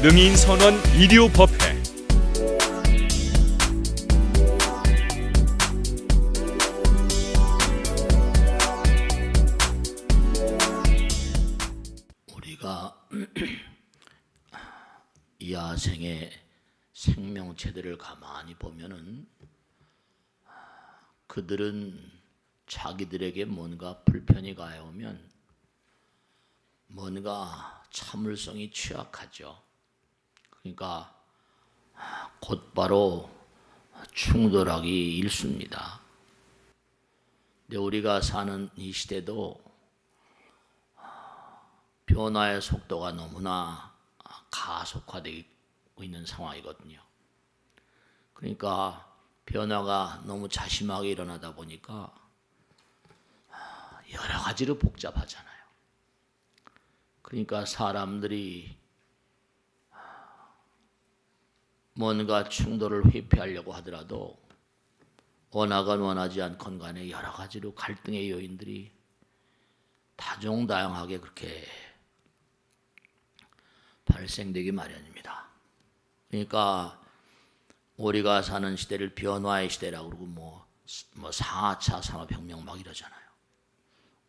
능인선원 일요법회. 우리가 야생의 생명체들을 가만히 보면은 그들은 자기들에게 뭔가 불편이 가해오면 뭔가 참을성이 취약하죠. 그러니까 곧바로 충돌하기 일쑤입니다. 근데 우리가 사는 이 시대도 변화의 속도가 너무나 가속화되고 있는 상황이거든요. 그러니까 변화가 너무 자심하게 일어나다 보니까 여러 가지로 복잡하잖아요. 그러니까 사람들이 뭔가 충돌을 회피하려고 하더라도 원하건 원하지 않건 간에 여러 가지로 갈등의 요인들이 다종다양하게 그렇게 발생되기 마련입니다. 그러니까 우리가 사는 시대를 변화의 시대라고 그러고 뭐 4차 산업혁명 막 이러잖아요.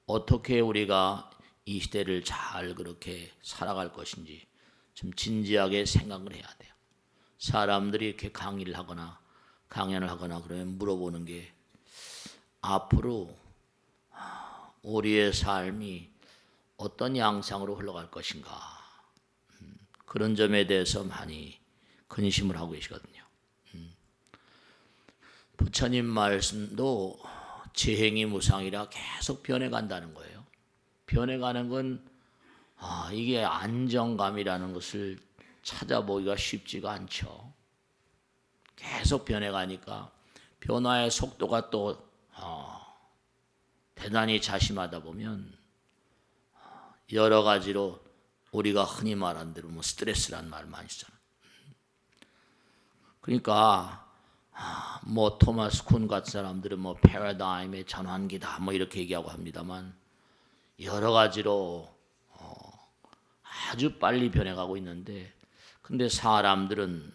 어떻게 우리가 이 시대를 잘 그렇게 살아갈 것인지 좀 진지하게 생각을 해야 돼요. 사람들이 이렇게 강의를 하거나 강연을 하거나 그러면 물어보는 게 앞으로 우리의 삶이 어떤 양상으로 흘러갈 것인가, 그런 점에 대해서 많이 근심을 하고 계시거든요. 부처님 말씀도 재행이 무상이라 계속 변해간다는 거예요. 변해가는 건 이게 안정감이라는 것을 찾아보기가 쉽지가 않죠. 계속 변해가니까 변화의 속도가 또 대단히 자심하다 보면 여러 가지로 우리가 흔히 말하는 대로 뭐 스트레스란 말 많이 쓰잖아요. 그러니까 뭐 토마스 쿤 같은 사람들은 뭐 패러다임의 전환기다 뭐 이렇게 얘기하고 합니다만 여러 가지로 아주 빨리 변해가고 있는데, 근데 사람들은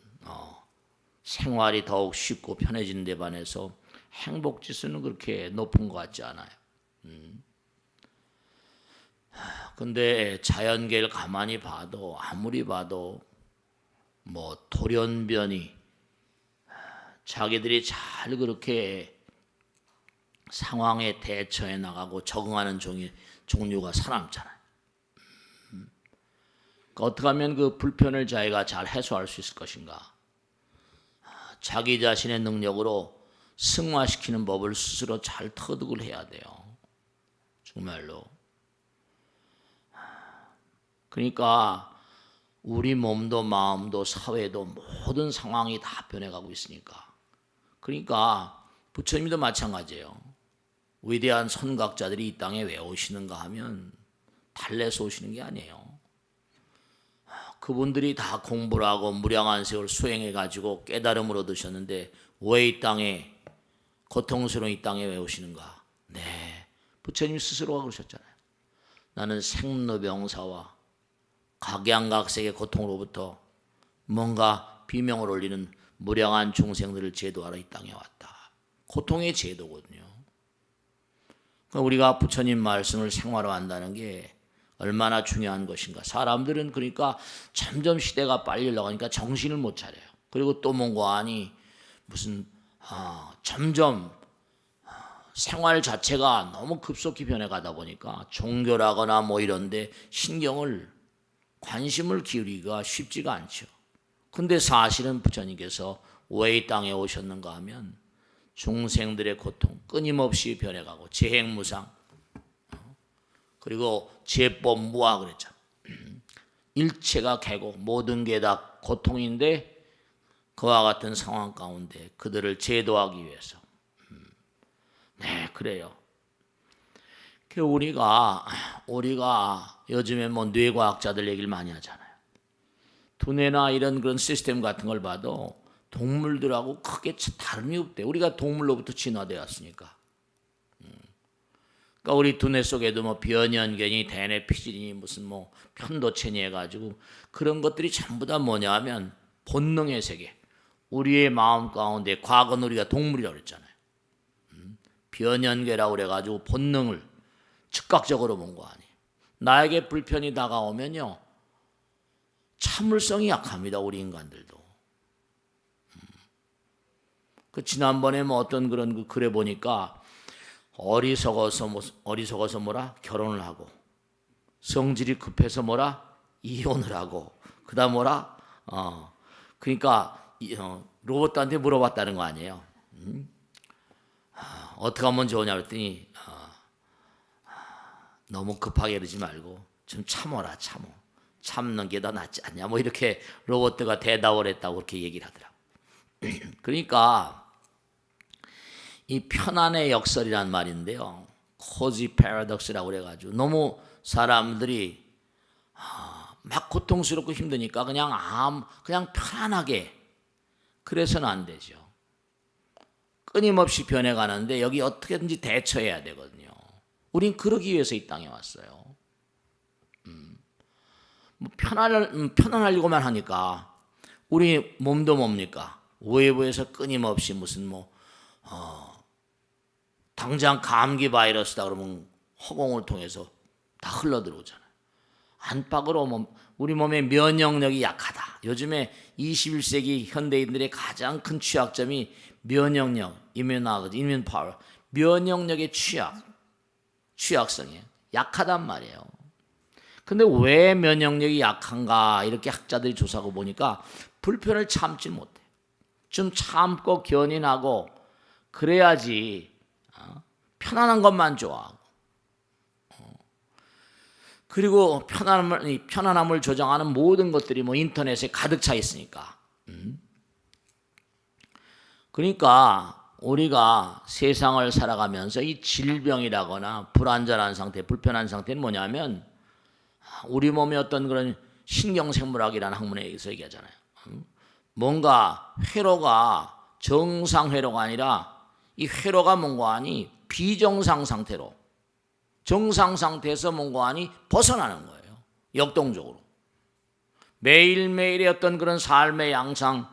생활이 더욱 쉽고 편해지는 데 반해서 행복 지수는 그렇게 높은 것 같지 않아요. 근데 자연계를 가만히 봐도 아무리 봐도 뭐 돌연변이 자기들이 잘 그렇게 상황에 대처해 나가고 적응하는 종류가 살아남잖아요. 그러니까 어떻게 하면 그 불편을 자기가 잘 해소할 수 있을 것인가? 자기 자신의 능력으로 승화시키는 법을 스스로 잘 터득을 해야 돼요. 정말로. 그러니까 우리 몸도 마음도 사회도 모든 상황이 다 변해가고 있으니까. 그러니까 부처님도 마찬가지예요. 위대한 선각자들이 이 땅에 왜 오시는가 하면 달래서 오시는 게 아니에요. 그분들이 다 공부를 하고 무량한 세월 수행해가지고 깨달음을 얻으셨는데 왜 이 땅에, 고통스러운 이 땅에 왜 오시는가? 네, 부처님 스스로가 그러셨잖아요. 나는 생로병사와 각양각색의 고통으로부터 뭔가 비명을 올리는 무량한 중생들을 제도하러 이 땅에 왔다. 고통의 제도거든요. 그러니까 우리가 부처님 말씀을 생활화한다는 게 얼마나 중요한 것인가. 사람들은 그러니까 점점 시대가 빨리 흘러가니까 정신을 못 차려요. 그리고 또 뭔가 하니 무슨 점점 생활 자체가 너무 급속히 변해가다 보니까 종교라거나 뭐 이런데 관심을 기울이기가 쉽지가 않죠. 근데 사실은 부처님께서 왜 이 땅에 오셨는가 하면 중생들의 고통 끊임없이 변해가고 재행무상, 그리고 제법무아 그랬죠. 일체가 개고 모든 게 다 고통인데 그와 같은 상황 가운데 그들을 제도하기 위해서. 네, 그래요. 우리가 요즘에 뭐 뇌과학자들 얘기를 많이 하잖아요. 두뇌나 이런 그런 시스템 같은 걸 봐도 동물들하고 크게 다름이 없대. 우리가 동물로부터 진화되었으니까. 그러니까 우리 두뇌 속에도 뭐 변연견이, 대뇌 피질이니 무슨 뭐 편도체니 해가지고 그런 것들이 전부 다 뭐냐 하면 본능의 세계. 우리의 마음 가운데 과거는 우리가 동물이라고 그랬잖아요. 변연계라고 그래가지고 본능을 즉각적으로 본 거 아니에요. 나에게 불편이 다가오면요, 참을성이 약합니다. 우리 인간들도. 그 지난번에 뭐 어떤 그런 그 글에 보니까 어리석어서 뭐라 결혼을 하고, 성질이 급해서 뭐라 이혼을 하고, 그다음 뭐라 그러니까 로봇한테 물어봤다는 거 아니에요. 어떻게 하면 좋으냐 그랬더니 너무 급하게 그러지 말고 좀 참아라. 참는 게 더 낫지 않냐 뭐 이렇게 로봇가 대답을 했다고 그렇게 얘기를 하더라고. 그러니까 이 편안의 역설이란 말인데요, 코지 패러독스라고 그래가지고 너무 사람들이 막 고통스럽고 힘드니까 그냥 편안하게 그래서는 안 되죠. 끊임없이 변해가는데 여기 어떻게든지 대처해야 되거든요. 우린 그러기 위해서 이 땅에 왔어요. 뭐 편안하려고만 하니까 우리 몸도 뭡니까? 외부에서 끊임없이 무슨 당장 감기 바이러스다 그러면 허공을 통해서 다 흘러들어오잖아요. 안팎으로 우리 몸의 면역력이 약하다. 요즘에 21세기 현대인들의 가장 큰 취약점이 면역력, immune power, 면역력의 취약성이에요. 약하단 말이에요. 근데 왜 면역력이 약한가 이렇게 학자들이 조사하고 보니까 불편을 참지 못해. 좀 참고 견인하고 그래야지 편안한 것만 좋아하고, 그리고 편안함을 조정하는 모든 것들이 뭐 인터넷에 가득 차 있으니까. 그러니까 우리가 세상을 살아가면서 이 질병이라거나 불안전한 상태, 불편한 상태는 뭐냐면 우리 몸의 어떤 그런 신경생물학이라는 학문에서 얘기하잖아요. 뭔가 회로가 정상 회로가 아니라 이 회로가 뭔가 하니 비정상 상태로, 정상 상태에서 뭔가 하니 벗어나는 거예요. 역동적으로. 매일매일의 어떤 그런 삶의 양상,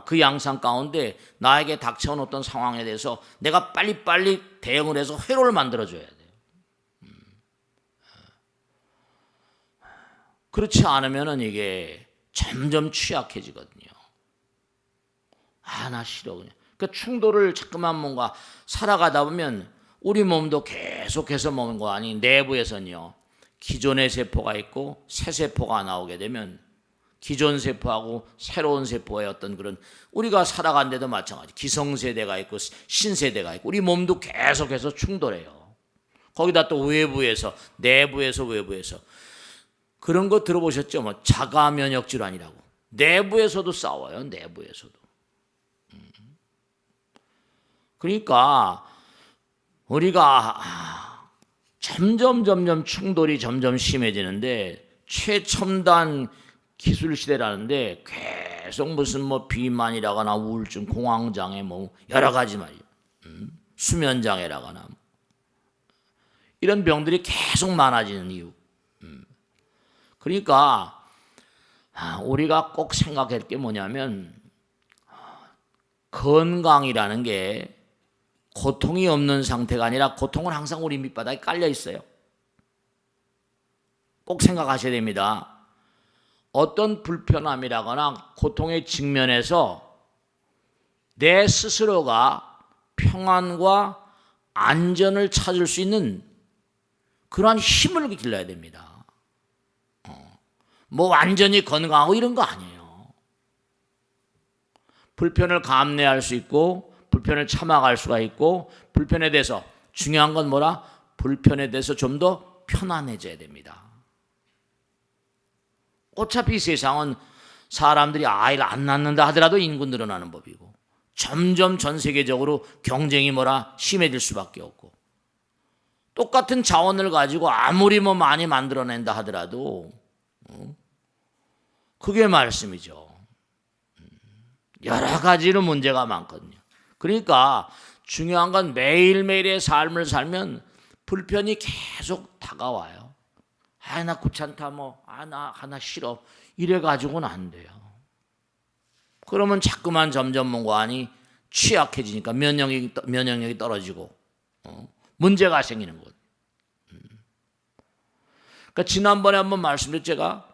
그 양상 가운데 나에게 닥쳐온 어떤 상황에 대해서 내가 빨리빨리 대응을 해서 회로를 만들어줘야 돼요. 그렇지 않으면 이게 점점 취약해지거든요. 나 싫어 그냥. 그 충돌을 자꾸만 뭔가 살아가다 보면 우리 몸도 계속해서 먹는 거 아니, 내부에서는요, 기존의 세포가 있고 새 세포가 나오게 되면 기존 세포하고 새로운 세포의 어떤 그런, 우리가 살아간 데도 마찬가지, 기성세대가 있고 신세대가 있고 우리 몸도 계속해서 충돌해요. 거기다 또 외부에서, 내부에서 외부에서 그런 거 들어보셨죠? 뭐 자가 면역 질환이라고. 내부에서도 싸워요. 내부에서도. 그러니까 우리가 점점 충돌이 점점 심해지는데, 최첨단 기술 시대라는데 계속 무슨 뭐 비만이라거나 우울증, 공황장애 뭐 여러 가지 말이에요. 수면장애라거나 이런 병들이 계속 많아지는 이유. 그러니까 우리가 꼭 생각할 게 뭐냐면, 건강이라는 게 고통이 없는 상태가 아니라 고통은 항상 우리 밑바닥에 깔려 있어요. 꼭 생각하셔야 됩니다. 어떤 불편함이라거나 고통에 직면해서 내 스스로가 평안과 안전을 찾을 수 있는 그러한 힘을 길러야 됩니다. 뭐 완전히 건강하고 이런 거 아니에요. 불편을 감내할 수 있고 불편을 참아갈 수가 있고, 불편에 대해서 중요한 건 뭐라? 불편에 대해서 좀 더 편안해져야 됩니다. 어차피 세상은 사람들이 아이를 안 낳는다 하더라도 인구 늘어나는 법이고, 점점 전 세계적으로 경쟁이 뭐라 심해질 수밖에 없고, 똑같은 자원을 가지고 아무리 뭐 많이 만들어낸다 하더라도 그게 말씀이죠. 여러 가지로 문제가 많거든요. 그러니까 중요한 건 매일매일의 삶을 살면 불편이 계속 다가와요. 나 귀찮다, 나 싫어. 이래가지고는 안 돼요. 그러면 자꾸만 점점 뭔가 아니 취약해지니까 면역력이 떨어지고 문제가 생기는 거예요. 그러니까 지난번에 한번 말씀드렸죠. 제가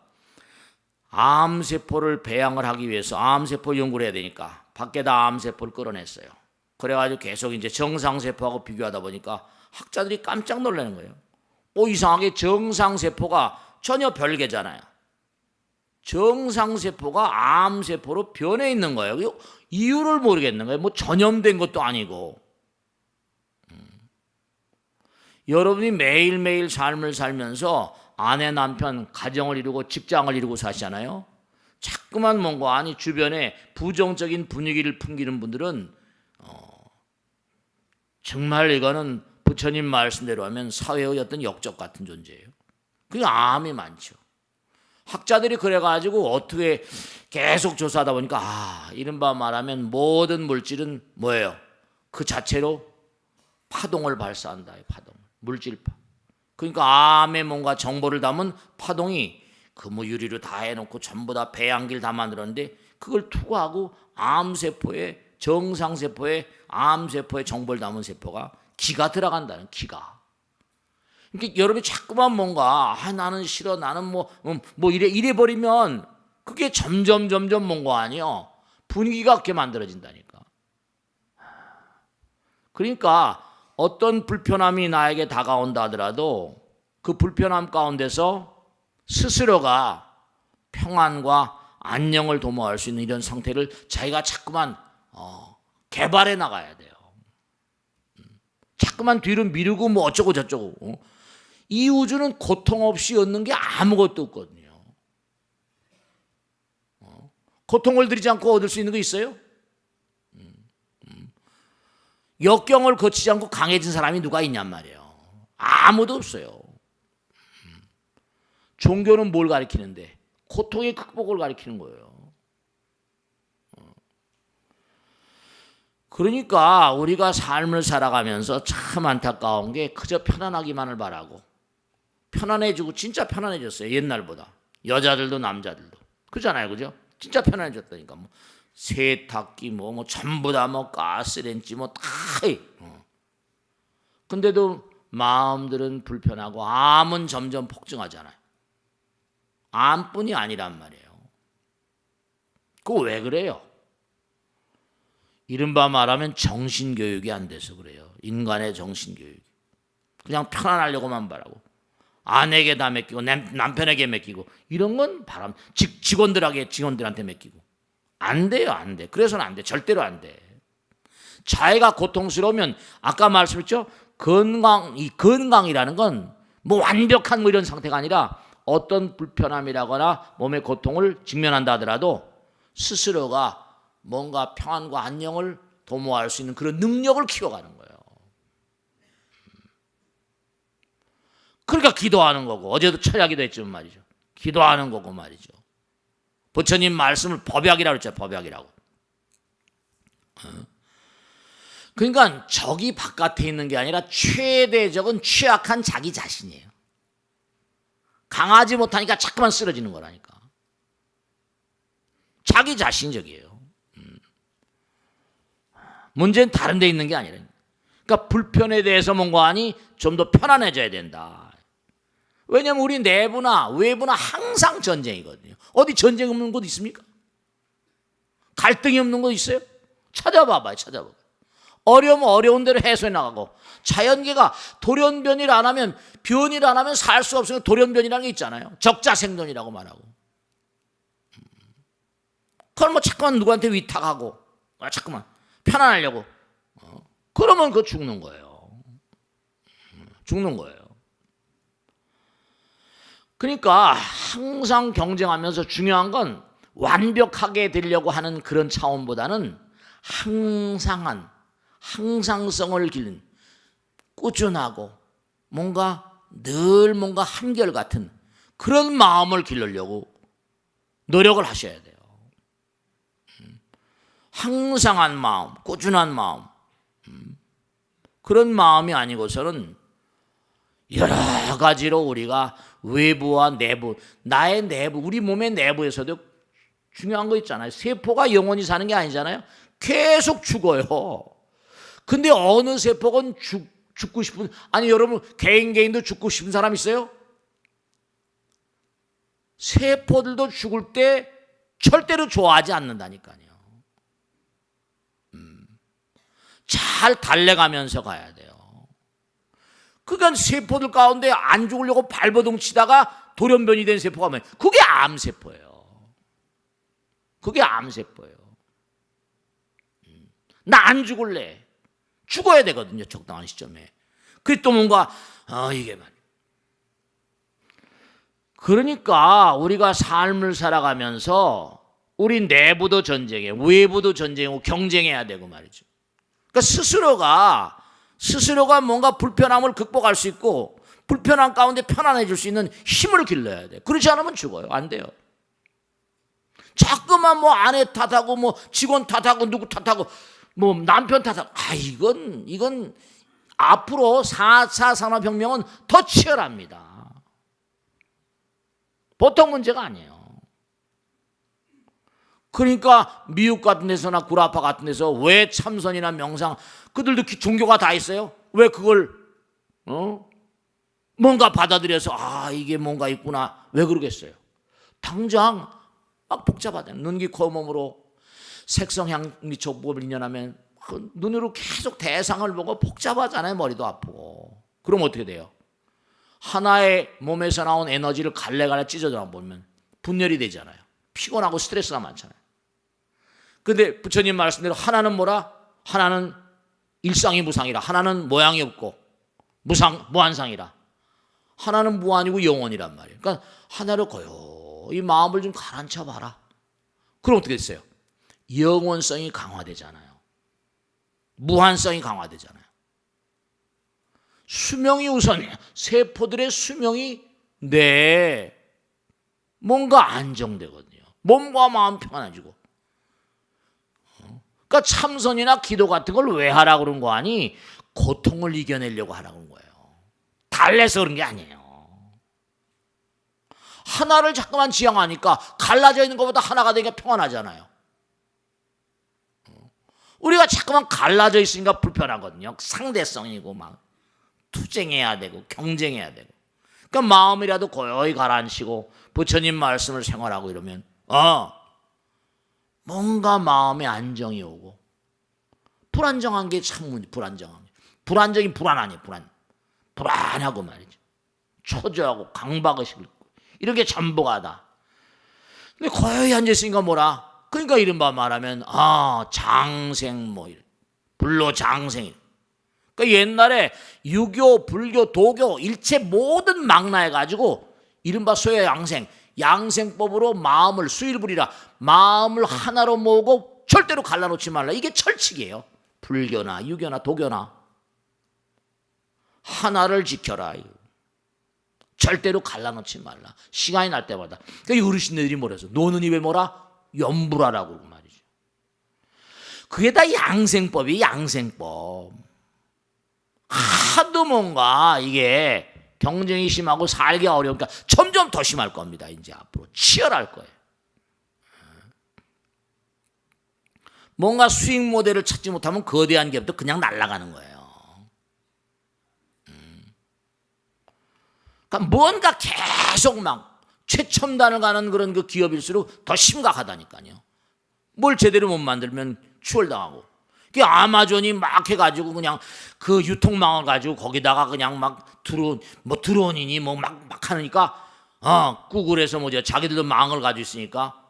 암세포를 배양을 하기 위해서 암세포 연구를 해야 되니까 밖에다 암세포를 끌어냈어요. 그래가지고 계속 이제 정상세포하고 비교하다 보니까 학자들이 깜짝 놀라는 거예요. 이상하게 정상세포가 전혀 별개잖아요. 정상세포가 암세포로 변해 있는 거예요. 이유를 모르겠는 거예요. 전염된 것도 아니고. 여러분이 매일매일 삶을 살면서 아내, 남편, 가정을 이루고 직장을 이루고 사시잖아요. 자꾸만 뭔가 아니 주변에 부정적인 분위기를 풍기는 분들은 정말 이거는 부처님 말씀대로 하면 사회의 어떤 역적 같은 존재예요. 그게 암이 많죠. 학자들이 그래가지고 어떻게 계속 조사하다 보니까 이른바 말하면 모든 물질은 뭐예요? 그 자체로 파동을 발사한다. 파동, 물질파. 그러니까 암에 뭔가 정보를 담은 파동이 유리로 다 해놓고 전부 다 배양기를 다 만들었는데 그걸 투과하고 암세포에 정상세포에 암세포에 정보를 담은 세포가 기가 들어간다는 기가. 그러니까 여러분이 자꾸만 뭔가 나는 싫어 나는 이래 버리면 그게 점점 뭔가 아니요 분위기가 그렇게 만들어진다니까. 그러니까 어떤 불편함이 나에게 다가온다 하더라도 그 불편함 가운데서 스스로가 평안과 안녕을 도모할 수 있는 이런 상태를 자기가 자꾸만 개발해 나가야 돼요. 자꾸만 뒤로 미루고 어쩌고 저쩌고. 이 우주는 고통 없이 얻는 게 아무것도 없거든요. 고통을 들이지 않고 얻을 수 있는 거 있어요? 역경을 거치지 않고 강해진 사람이 누가 있냔 말이에요. 아무도 없어요. 종교는 뭘 가리키는데? 고통의 극복을 가리키는 거예요. 그러니까 우리가 삶을 살아가면서 참 안타까운 게 그저 편안하기만을 바라고 편안해지고 진짜 편안해졌어요. 옛날보다. 여자들도 남자들도. 그잖아요. 그죠? 진짜 편안해졌다니까. 세탁기 전부 다 가스렌지 다 해. 근데도 마음들은 불편하고 암은 점점 폭증하잖아요. 암뿐이 아니란 말이에요. 그거 왜 그래요? 이른바 말하면 정신교육이 안 돼서 그래요. 인간의 정신교육이. 그냥 편안하려고만 바라고. 아내에게 다 맡기고 남편에게 맡기고 이런 건 직원들한테 맡기고. 안 돼요. 안 돼. 그래서는 안 돼. 절대로 안 돼. 자기가 고통스러우면 아까 말씀했죠? 건강이라는 건 완벽한 이런 상태가 아니라 어떤 불편함이라거나 몸의 고통을 직면한다 하더라도 스스로가 뭔가 평안과 안녕을 도모할 수 있는 그런 능력을 키워가는 거예요. 그러니까 기도하는 거고 어제도 철야기도 했지만 말이죠. 기도하는 거고 말이죠. 부처님 말씀을 법약이라고 했죠. 법약이라고. 그러니까 적이 바깥에 있는 게 아니라 최대적은 취약한 자기 자신이에요. 강하지 못하니까 자꾸만 쓰러지는 거라니까. 자기 자신적이에요. 문제는 다른 데 있는 게 아니라. 그러니까 불편에 대해서 뭔가 하니 좀 더 편안해져야 된다. 왜냐하면 우리 내부나 외부나 항상 전쟁이거든요. 어디 전쟁 없는 곳 있습니까? 갈등이 없는 곳 있어요? 찾아봐봐요. 어려우면 어려운 대로 해소해 나가고 자연계가 돌연변이를 안 하면 변이를 안 하면 살 수 없으니까 돌연변이라는 게 있잖아요. 적자생존이라고 말하고. 그걸 자꾸만 누구한테 위탁하고 자꾸만 편안하려고 그러면 그거 죽는 거예요. 죽는 거예요. 그러니까 항상 경쟁하면서 중요한 건 완벽하게 되려고 하는 그런 차원보다는 항상성을 기른 꾸준하고 늘 한결같은 그런 마음을 기르려고 노력을 하셔야 돼요. 항상한 마음, 꾸준한 마음. 그런 마음이 아니고서는 여러 가지로 우리가 외부와 내부, 나의 내부, 우리 몸의 내부에서도 중요한 거 있잖아요. 세포가 영원히 사는 게 아니잖아요. 계속 죽어요. 근데 어느 세포는 죽고 싶은, 아니 여러분 개인도 죽고 싶은 사람 있어요? 세포들도 죽을 때 절대로 좋아하지 않는다니까요. 잘 달래가면서 가야 돼요. 그러니까 세포들 가운데 안 죽으려고 발버둥 치다가 돌연변이 된 세포가 뭐예요? 그게 암세포예요. 그게 암세포예요. 나 안 죽을래. 죽어야 되거든요. 적당한 시점에. 그게 또 뭔가 이게 말. 그러니까 우리가 삶을 살아가면서 우리 내부도 전쟁해, 외부도 전쟁하고 경쟁해야 되고 말이죠. 그러니까 스스로가 뭔가 불편함을 극복할 수 있고 불편함 가운데 편안해질 수 있는 힘을 길러야 돼. 그렇지 않으면 죽어요. 안 돼요. 자꾸만 뭐 아내 탓하고 뭐 직원 탓하고 누구 탓하고 뭐 남편 탓하고 이건 앞으로 4차 산업혁명은 더 치열합니다. 보통 문제가 아니에요. 그러니까 미국 같은 데서나 구라파 같은 데서 왜 참선이나 명상, 그들도 종교가 다 있어요. 왜 그걸 뭔가 받아들여서 이게 뭔가 있구나. 왜 그러겠어요? 당장 막 복잡하다. 눈, 귀, 코, 몸으로 색성향미촉법을 인연하면 그 눈으로 계속 대상을 보고 복잡하잖아요. 머리도 아프고. 그럼 어떻게 돼요? 하나의 몸에서 나온 에너지를 갈래갈래 찢어져 보면 분열이 되잖아요. 피곤하고 스트레스가 많잖아요. 근데 부처님 말씀대로 하나는 뭐라? 하나는 일상이 무상이라. 하나는 모양이 없고 무한상이라. 하나는 무한이고 영원이란 말이에요. 그러니까 하나를 고요히 마음을 좀 가라앉혀 봐라. 그럼 어떻게 됐어요? 영원성이 강화되잖아요. 무한성이 강화되잖아요. 수명이 우선이에요. 세포들의 수명이 뭔가 안정되거든요. 몸과 마음 평안해지고. 그러니까 참선이나 기도 같은 걸 왜 하라고 그런 거 아니? 고통을 이겨내려고 하라고 그런 거예요. 달래서 그런 게 아니에요. 하나를 자꾸만 지향하니까 갈라져 있는 것보다 하나가 되니까 평안하잖아요. 우리가 자꾸만 갈라져 있으니까 불편하거든요. 상대성이고 막 투쟁해야 되고 경쟁해야 되고. 그러니까 마음이라도 고요히 가라앉히고 부처님 말씀을 생활하고 이러면 뭔가 마음에 안정이 오고. 불안정한 게 참 불안정한 게. 불안정이 불안 아니에요. 불안하고 말이죠. 초조하고 강박의식을 이렇게 잠복하다. 근데 고요히 앉아있으니까 뭐라? 그러니까 이른바 말하면 장생 불로장생. 그러니까 옛날에 유교, 불교, 도교 일체 모든 망라해가지고 이른바 양생법으로 마음을 수일불이라 마음을 하나로 모으고 절대로 갈라놓지 말라. 이게 철칙이에요. 불교나 유교나 도교나 하나를 지켜라. 절대로 갈라놓지 말라. 시간이 날 때마다. 그러니까 어르신들이 뭐래서 노는 입에 뭐라? 염불하라고 말이죠. 그게 다 양생법이 양생법. 하도 뭔가 이게 경쟁이 심하고 살기 어려우니까 점점 더 심할 겁니다. 이제 앞으로 치열할 거예요. 뭔가 수익 모델을 찾지 못하면 거대한 기업도 그냥 날아가는 거예요. 그러니까 뭔가 계속 막 최첨단을 가는 그런 그 기업일수록 더 심각하다니까요. 뭘 제대로 못 만들면 추월당하고. 그 아마존이 막 해가지고 그냥 그 유통망을 가지고 거기다가 그냥 막 드론이니 뭐 막 하니까 구글에서 자기들도 망을 가지고 있으니까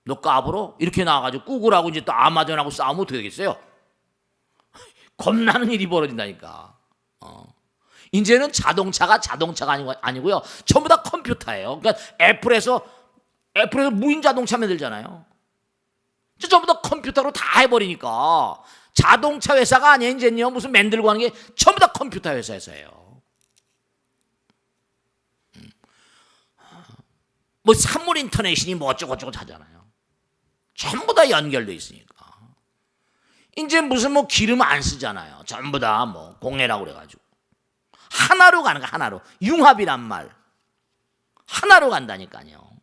너 까불어? 이렇게 나와가지고 구글하고 이제 또 아마존하고 싸우면 어떻게 되겠어요? 겁나는 일이 벌어진다니까. 이제는 자동차가 아니고요. 전부 다 컴퓨터예요. 그러니까 애플에서 무인 자동차 만들잖아요. 전부 다 컴퓨터로 다 해버리니까 자동차 회사가 아니에요. 이제는요. 무슨 만들고 하는 게 전부 다 컴퓨터 회사에서예요. 뭐 산물 인터넷이니 뭐 어쩌고저쩌고 하잖아요. 전부 다 연결돼 있으니까. 이제 무슨 뭐 기름 안 쓰잖아요. 전부 다 뭐 공해라고 그래가지고. 하나로 가는 거야. 하나로. 융합이란 말. 하나로 간다니까요.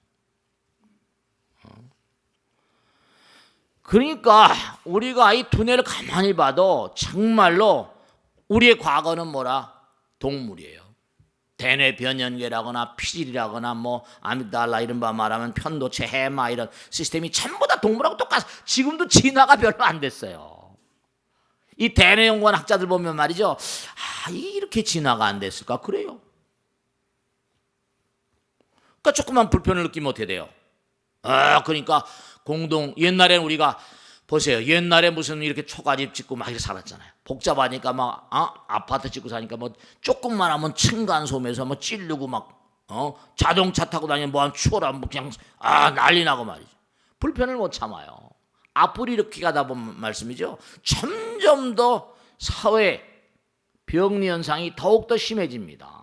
그러니까 우리가 이 두뇌를 가만히 봐도 정말로 우리의 과거는 뭐라? 동물이에요. 대뇌 변연계라거나 피질이라거나 뭐 아미달라 이런 바 말하면 편도체, 해마 이런 시스템이 전부 다 동물하고 똑같아. 지금도 진화가 별로 안 됐어요. 이 대뇌 연구원 학자들 보면 말이죠. 이렇게 진화가 안 됐을까? 그래요. 그러니까 조금만 불편을 느끼면 어떻게 돼요? 그러니까 옛날에는 우리가 보세요. 옛날에 무슨 이렇게 초가집 짓고 막 이렇게 살았잖아요. 복잡하니까 막 아파트 짓고 사니까 뭐 조금만 하면 층간소음에서 뭐 찌르고 막 자동차 타고 다니면 뭐 추워라 뭐 그냥 난리 나고 말이죠. 불편을 못 참아요. 앞으로 이렇게 가다 보면 말씀이죠. 점점 더 사회 병리 현상이 더욱더 심해집니다.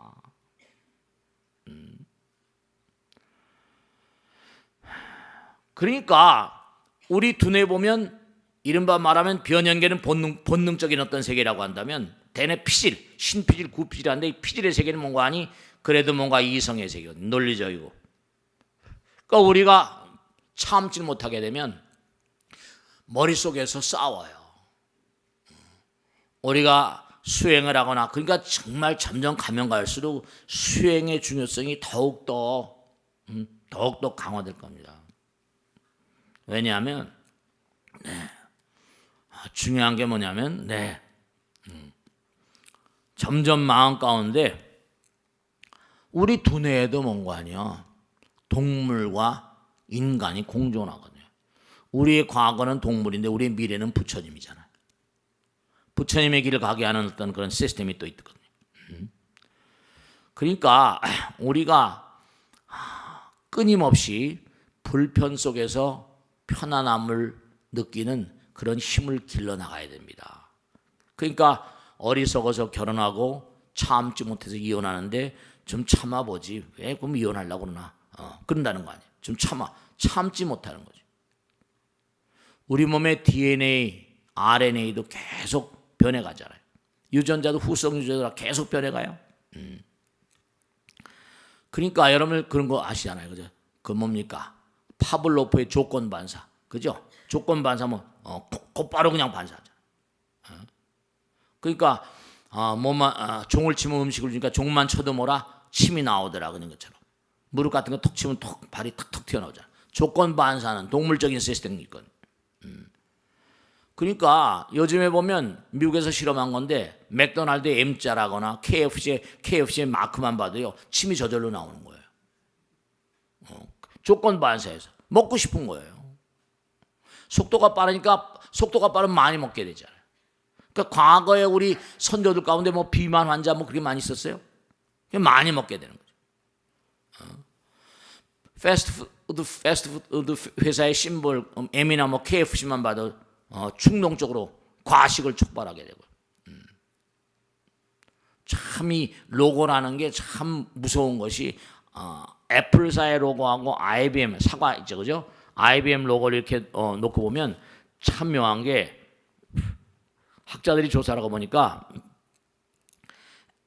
그러니까 우리 두뇌 보면 이른바 말하면 변연계는 본능적인 어떤 세계라고 한다면 대뇌 피질, 신피질, 구피질한데 이 피질의 세계는 뭔가 하니 그래도 뭔가 이성의 세계, 논리적이고. 그러니까 우리가 참지 못하게 되면 머릿속에서 싸워요. 우리가 수행을 하거나 그러니까 정말 점점 가면 갈수록 수행의 중요성이 더욱더 강화될 겁니다. 왜냐하면 중요한 게 뭐냐면 점점 마음 가운데 우리 두뇌에도 뭔가 아니야. 동물과 인간이 공존하거든요. 우리의 과거는 동물인데 우리의 미래는 부처님이잖아요. 부처님의 길을 가게 하는 어떤 그런 시스템이 또 있거든요. 그러니까 우리가 끊임없이 불편 속에서 편안함을 느끼는 그런 힘을 길러나가야 됩니다. 그러니까 어리석어서 결혼하고 참지 못해서 이혼하는데 좀 참아보지. 왜 그럼 이혼하려고 그러나? 그런다는 거 아니에요. 좀 참지 못하는 거죠. 우리 몸의 DNA, RNA도 계속 변해가잖아요. 유전자도 후성 유전자가 계속 변해가요. 그러니까 여러분 그런 거 아시잖아요. 그죠? 그 뭡니까? 파블로프의 조건 반사. 그죠? 조건 반사면 곧바로 그냥 반사하잖아요. 그러니까 종을 치면 음식을 주니까 종만 쳐도 뭐라? 침이 나오더라 그런 것처럼. 무릎 같은 거 톡 치면 발이 탁탁 튀어나오잖아. 조건 반사는 동물적인 시스템이 있거든. 그러니까 요즘에 보면 미국에서 실험한 건데 맥도날드의 M자라거나 KFC의 마크만 봐도요 침이 저절로 나오는 거예요. 조건 반사에서 먹고 싶은 거예요. 속도가 빠르면 많이 먹게 되잖아요. 그러니까 과거에 우리 선조들 가운데 뭐 비만 환자 뭐 그렇게 많이 있었어요. 많이 먹게 되는 거죠. 패스트푸드 회사의 심볼 M이나 뭐 KFC만 봐도 충동적으로 과식을 촉발하게 되고. 참 이 로고라는 게 참 무서운 것이 애플사의 로고하고 IBM 사과 있죠, 그죠? IBM 로고를 이렇게 놓고 보면 참 묘한 게 학자들이 조사를 하고 보니까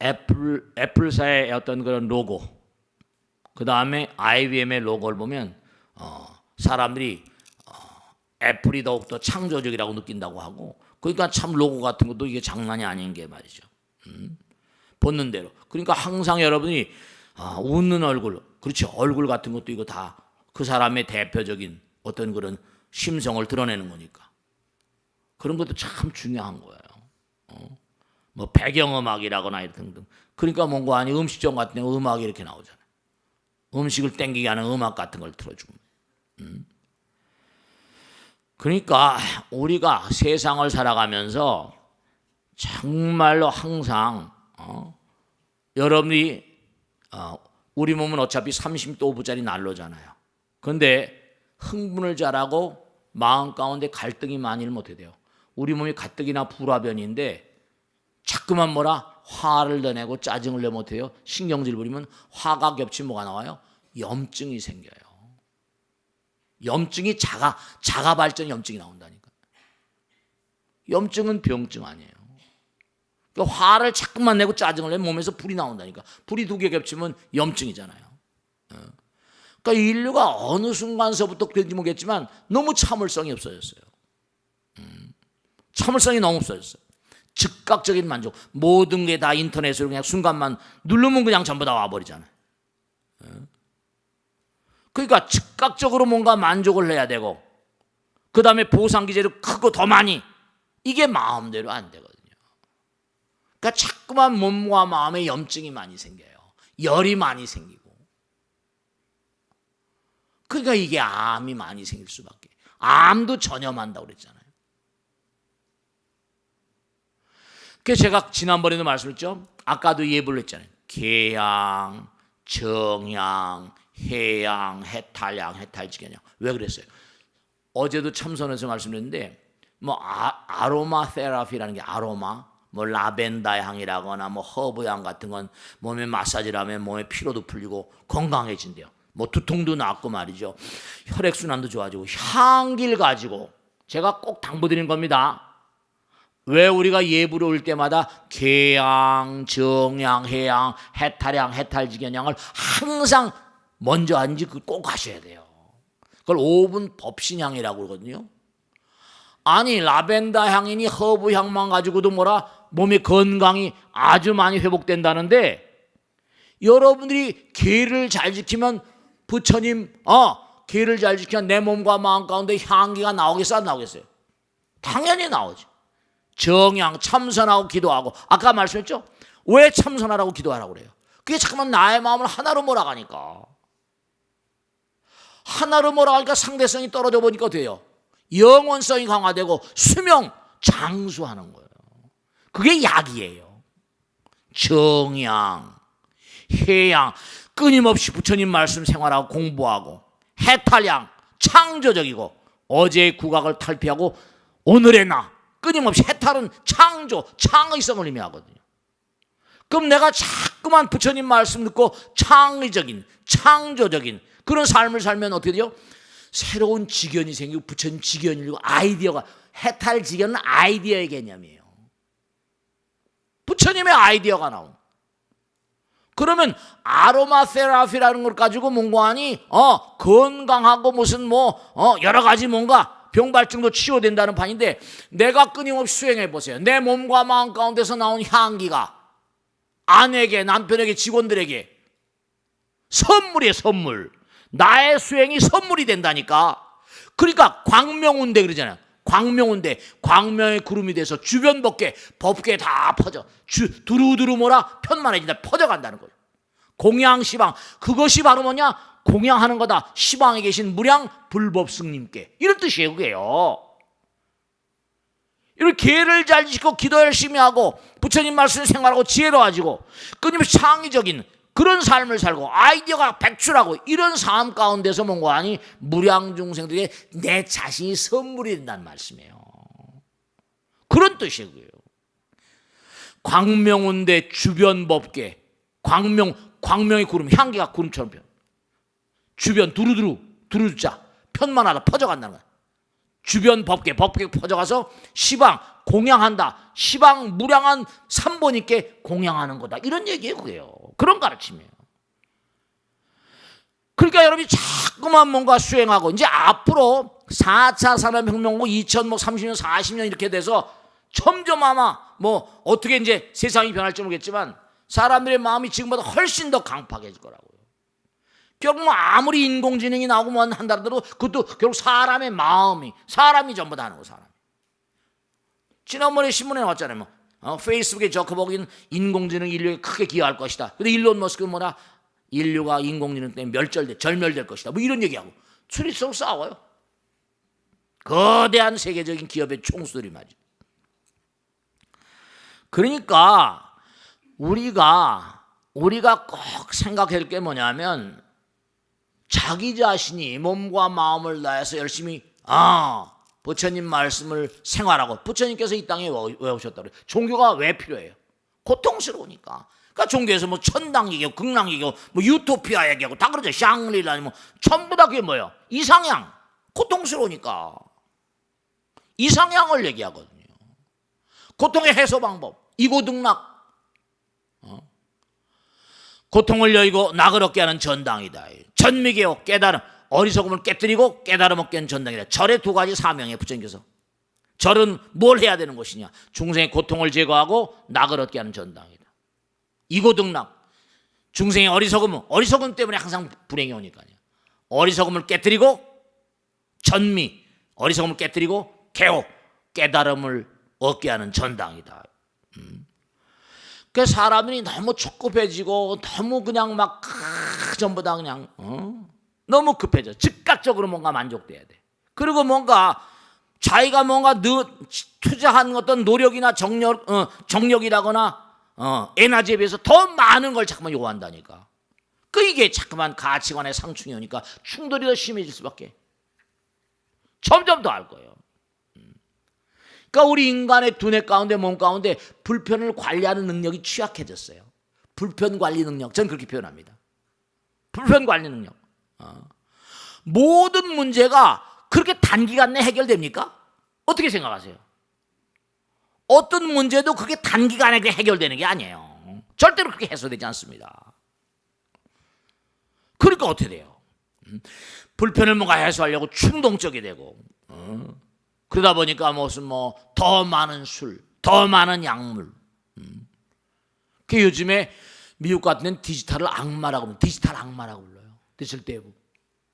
애플사의 어떤 그런 로고, 그 다음에 IBM의 로고를 보면 사람들이 애플이 더욱더 창조적이라고 느낀다고 하고, 그러니까 참 로고 같은 것도 이게 장난이 아닌 게 말이죠. 보는 대로. 그러니까 항상 여러분이 웃는 얼굴, 그렇죠. 얼굴 같은 것도 이거 다 그 사람의 대표적인 어떤 그런 심성을 드러내는 거니까. 그런 것도 참 중요한 거예요. 뭐 배경음악이라거나 등등. 그러니까 뭔가 아니 음식점 같은 데 음악이 이렇게 나오잖아요. 음식을 땡기게 하는 음악 같은 걸 틀어주고. 그러니까 우리가 세상을 살아가면서 정말로 항상 여러분이 우리 몸은 어차피 30도부짜리 난로잖아요. 그런데 흥분을 잘하고 마음 가운데 갈등이 많이를 못해 돼요. 우리 몸이 가뜩이나 불화변인데 자꾸만 뭐라 화를 더 내고 짜증을 내 못해요. 신경질 부리면 화가 겹치면 뭐가 나와요? 염증이 생겨요. 염증이 자가 발전 염증이 나온다니까. 염증은 병증 아니에요. 그러니까 화를 자꾸만 내고 짜증을 내면 몸에서 불이 나온다니까. 불이 두 개 겹치면 염증이잖아요. 그러니까 인류가 어느 순간서부터 그런지 모르겠지만 너무 참을성이 없어졌어요. 참을성이 너무 없어졌어요. 즉각적인 만족, 모든 게 다 인터넷으로 그냥 순간만 누르면 그냥 전부 다 와버리잖아요. 그러니까 즉각적으로 뭔가 만족을 해야 되고, 그 다음에 보상 기제도 크고 더 많이, 이게 마음대로 안 되거든요. 그러니까 자꾸만 몸과 마음에 염증이 많이 생겨요. 열이 많이 생기고. 그러니까 이게 암이 많이 생길 수밖에. 암도 전염한다고 그랬잖아요. 그래서 제가 지난번에도 말씀했죠. 아까도 예불을 했잖아요. 계양, 정양, 해양, 해탈양, 해탈지견양. 왜 그랬어요? 어제도 참선에서 말씀드렸는데 뭐 아로마 테라피라는 게 아로마, 뭐 라벤더 향이라거나 뭐 허브 향 같은 건 몸에 마사지를 하면 몸의 피로도 풀리고 건강해진대요. 뭐 두통도 낫고 말이죠. 혈액순환도 좋아지고 향기를 가지고 제가 꼭 당부드리는 겁니다. 왜 우리가 예불을 올 때마다 계양, 정양, 해양, 해탈양, 해탈지견양을 항상 먼저 하는지 꼭 하셔야 돼요. 그걸 5분 법신향이라고 그러거든요. 아니 라벤더 향이니 허브 향만 가지고도 뭐라 몸의 건강이 아주 많이 회복된다는데, 여러분들이 계를 잘 지키면 부처님 계를 잘 지키면 내 몸과 마음 가운데 향기가 나오겠어 안 나오겠어요? 당연히 나오죠. 정양, 참선하고 기도하고. 아까 말씀했죠? 왜 참선하라고 기도하라고 그래요? 그게 잠깐만 나의 마음을 하나로 몰아가니까. 하나로 몰아가니까 상대성이 떨어져 보니까 돼요. 영원성이 강화되고 수명 장수하는 거예요. 그게 약이에요. 정양, 해양, 끊임없이 부처님 말씀 생활하고 공부하고, 해탈양, 창조적이고 어제의 국악을 탈피하고 오늘의 나, 끊임없이. 해탈은 창조, 창의성을 의미하거든요. 그럼 내가 자꾸만 부처님 말씀 듣고 창의적인, 창조적인 그런 삶을 살면 어떻게 돼요? 새로운 지견이 생기고 부처님 지견이 일고 아이디어가, 해탈 지견은 아이디어의 개념이에요. 부처님의 아이디어가 나온. 그러면 아로마 테라피라는 걸 가지고 뭔가 하니 건강하고 무슨 여러 가지 뭔가 병발증도 치유된다는 판인데, 내가 끊임없이 수행해 보세요. 내 몸과 마음 가운데서 나온 향기가 아내에게, 남편에게, 직원들에게 선물이에요. 선물. 나의 수행이 선물이 된다니까. 그러니까 광명운대 그러잖아요. 광명운대, 광명의 구름이 돼서 주변 법계 다 퍼져. 두루두루 뭐라 편만해진다. 퍼져간다는 거예요. 공양시방, 그것이 바로 뭐냐? 공양하는 거다. 시방에 계신 무량 불법승님께, 이런 뜻이에요. 그게요. 이렇게 계를 잘 지키고 기도 열심히 하고 부처님 말씀 생활하고 지혜로워지고 끊임없이 창의적인 그런 삶을 살고 아이디어가 백출하고, 이런 삶 가운데서 뭔가 하니 무량 중생들에게 내 자신이 선물이 된다는 말씀이에요. 그런 뜻이고요. 광명운대 주변 법계, 광명의 구름, 향기가 구름처럼 펴. 주변 두루두루자 편만하다 퍼져간다는 거야. 주변 법계 퍼져가서 시방 공양한다. 시방 무량한 삼보님께 공양하는 거다. 이런 얘기예요. 그게요. 그런 가르침이에요. 그러니까 여러분이 자꾸만 뭔가 수행하고, 이제 앞으로 4차 산업혁명고 2030년 40년 이렇게 돼서 점점 아마 어떻게 이제 세상이 변할지 모르겠지만 사람들의 마음이 지금보다 훨씬 더 강팍해질 거라고요. 결국 아무리 인공지능이 나오고 한다 하더라도 그것도 결국 사람의 마음이, 사람이 전부 다 하는 거. 사람. 지난번에 신문에 나왔잖아요. 페이스북의 저커버그는 인공지능 인류에 크게 기여할 것이다. 근데 일론 머스크는 인류가 인공지능 때문에 절멸될 것이다. 이런 얘기하고 수리성 싸워요. 거대한 세계적인 기업의 총수들이 말이죠. 그러니까 우리가 꼭 생각해야 될 게 뭐냐면, 자기 자신이 몸과 마음을 다해서 열심히 부처님 말씀을 생활하고, 부처님께서 이 땅에 왜 오셨다고 그래요? 종교가 왜 필요해요? 고통스러우니까. 그러니까 종교에서 천당 얘기하고 극락 얘기하고 유토피아 얘기하고 다 그러죠. 샹글리라 전부 다 그게 뭐예요? 이상향. 고통스러우니까 이상향을 얘기하거든요. 고통의 해소 방법, 이고등락. 고통을 여의고 낙을 얻게 하는 전당이다. 전미개요 깨달음. 어리석음을 깨뜨리고 깨달음 얻게 하는 전당이다. 절의 두 가지 사명에 부처님께서. 절은 뭘 해야 되는 것이냐. 중생의 고통을 제거하고 낙을 얻게 하는 전당이다. 이고등락. 중생의 어리석음 때문에 항상 불행이 오니까요. 어리석음을 깨뜨리고 전미, 어리석음을 깨뜨리고 개호, 깨달음을 얻게 하는 전당이다. 그 사람들이 너무 촉급해지고 너무 그냥 막 전부 다 그냥 너무 급해져. 즉각적으로 뭔가 만족돼야 돼. 그리고 뭔가 자기가 뭔가 투자한 어떤 노력이나 정력이라거나 에너지에 비해서 더 많은 걸 자꾸만 요구한다니까. 이게 자꾸만 가치관의 상충이 오니까 충돌이 더 심해질 수밖에. 점점 더 할 거예요. 그러니까 우리 인간의 두뇌 가운데 몸 가운데 불편을 관리하는 능력이 취약해졌어요. 불편 관리 능력. 저는 그렇게 표현합니다. 불편 관리 능력. 모든 문제가 그렇게 단기간 내에 해결됩니까? 어떻게 생각하세요? 어떤 문제도 그게 단기간에 해결되는 게 아니에요. 절대로 그렇게 해소되지 않습니다. 그러니까 어떻게 돼요? 불편을 뭔가 해소하려고 충동적이 되고 그러다 보니까 무슨 더 많은 술, 더 많은 약물. 그 요즘에 미국 같은 데는 디지털을 악마라고 불러요. 디지털 악마라고 불러요.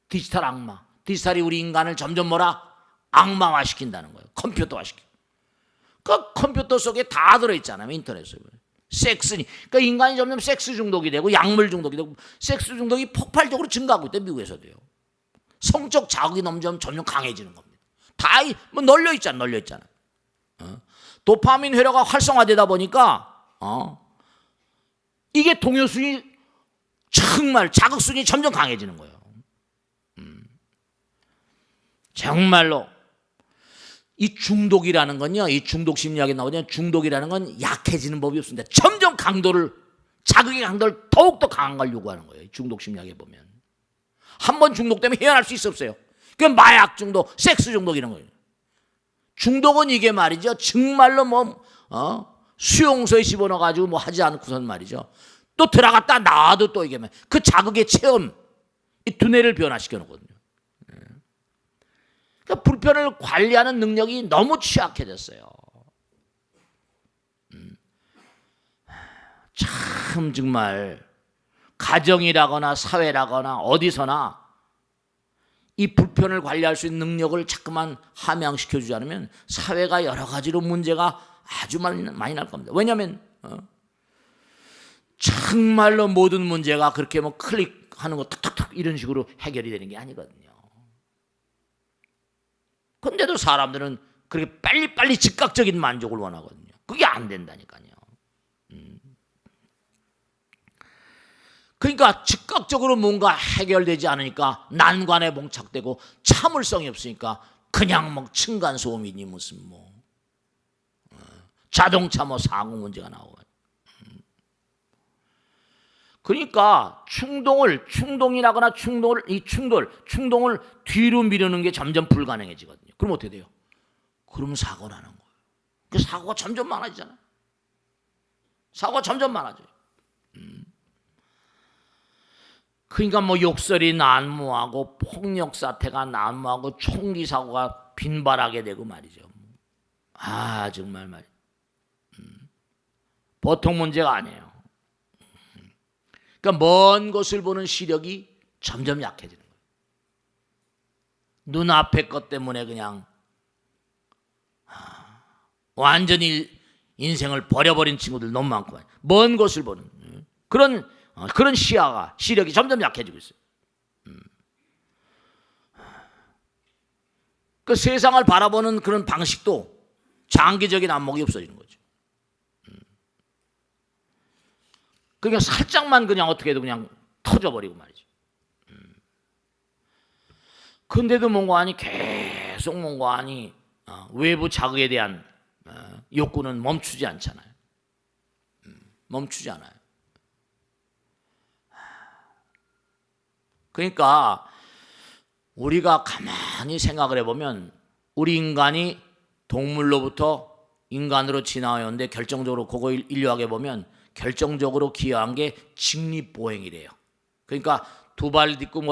디지털 악마. 디지털이 우리 인간을 점점 악마화시킨다는 거예요. 컴퓨터화시켜. 그 컴퓨터 속에 다 들어있잖아요. 인터넷 속에. 섹스니. 그러니까 인간이 점점 섹스 중독이 되고 약물 중독이 되고 섹스 중독이 폭발적으로 증가하고 있대 미국에서도요. 성적 자극이 점점 강해지는 겁니다. 다 널려 있잖아. 도파민 회로가 활성화되다 보니까 이게 동요순이 정말 자극순이 점점 강해지는 거예요. 정말로 이 중독이라는 건요, 이 중독 심리학에 나오잖아요. 중독이라는 건 약해지는 법이 없습니다. 점점 자극의 강도를 더욱더 강한 걸 요구하는 거예요. 중독 심리학에 보면. 한 번 중독되면 헤어날 수 없어요. 그 마약 중독, 섹스 중독 이런 거예요. 중독은 이게 말이죠. 정말로 수용소에 집어넣어가지고 하지 않고선 말이죠. 또 들어갔다 나와도 또 이게 그 자극의 체험, 이 두뇌를 변화시켜 놓거든요. 그러니까 불편을 관리하는 능력이 너무 취약해졌어요. 참 정말 가정이라거나 사회라거나 어디서나 이 불편을 관리할 수 있는 능력을 자꾸만 함양시켜주지 않으면 사회가 여러 가지로 문제가 아주 많이 날 겁니다. 왜냐하면 정말로 모든 문제가 그렇게 클릭하는 거 탁탁탁 이런 식으로 해결이 되는 게 아니거든요. 근데도 사람들은 그렇게 빨리빨리 즉각적인 만족을 원하거든요. 그게 안 된다니까요. 그러니까 즉각적으로 뭔가 해결되지 않으니까 난관에 봉착되고 참을성이 없으니까 그냥 층간소음이니 무슨 자동차 사고 문제가 나오고. 그러니까 충동이라거나 충동을 뒤로 미루는 게 점점 불가능해지거든요. 그럼 어떻게 돼요? 그럼 사고 나는 거예요. 그 사고가 점점 많아지잖아요. 사고가 점점 많아져요. 그러니까 욕설이 난무하고 폭력 사태가 난무하고 총기 사고가 빈발하게 되고 말이죠. 정말 말이에요. 보통 문제가 아니에요. 그러니까 먼 것을 보는 시력이 점점 약해지는 거예요. 눈앞의 것 때문에 그냥 완전히 인생을 버려버린 친구들 너무 많고 먼 것을 보는 그런 시력이 점점 약해지고 있어요. 그 세상을 바라보는 그런 방식도 장기적인 안목이 없어지는 거죠. 그냥 살짝만 그냥 어떻게 해도 그냥 터져버리고 말이죠. 근데도 계속 외부 자극에 대한 욕구는 멈추지 않잖아요. 멈추지 않아요. 그러니까 우리가 가만히 생각을 해보면 우리 인간이 동물로부터 인간으로 진화해왔는데 결정적으로 그거 인류학에 보면 결정적으로 기여한 게 직립보행이래요. 그러니까 두 발 딛고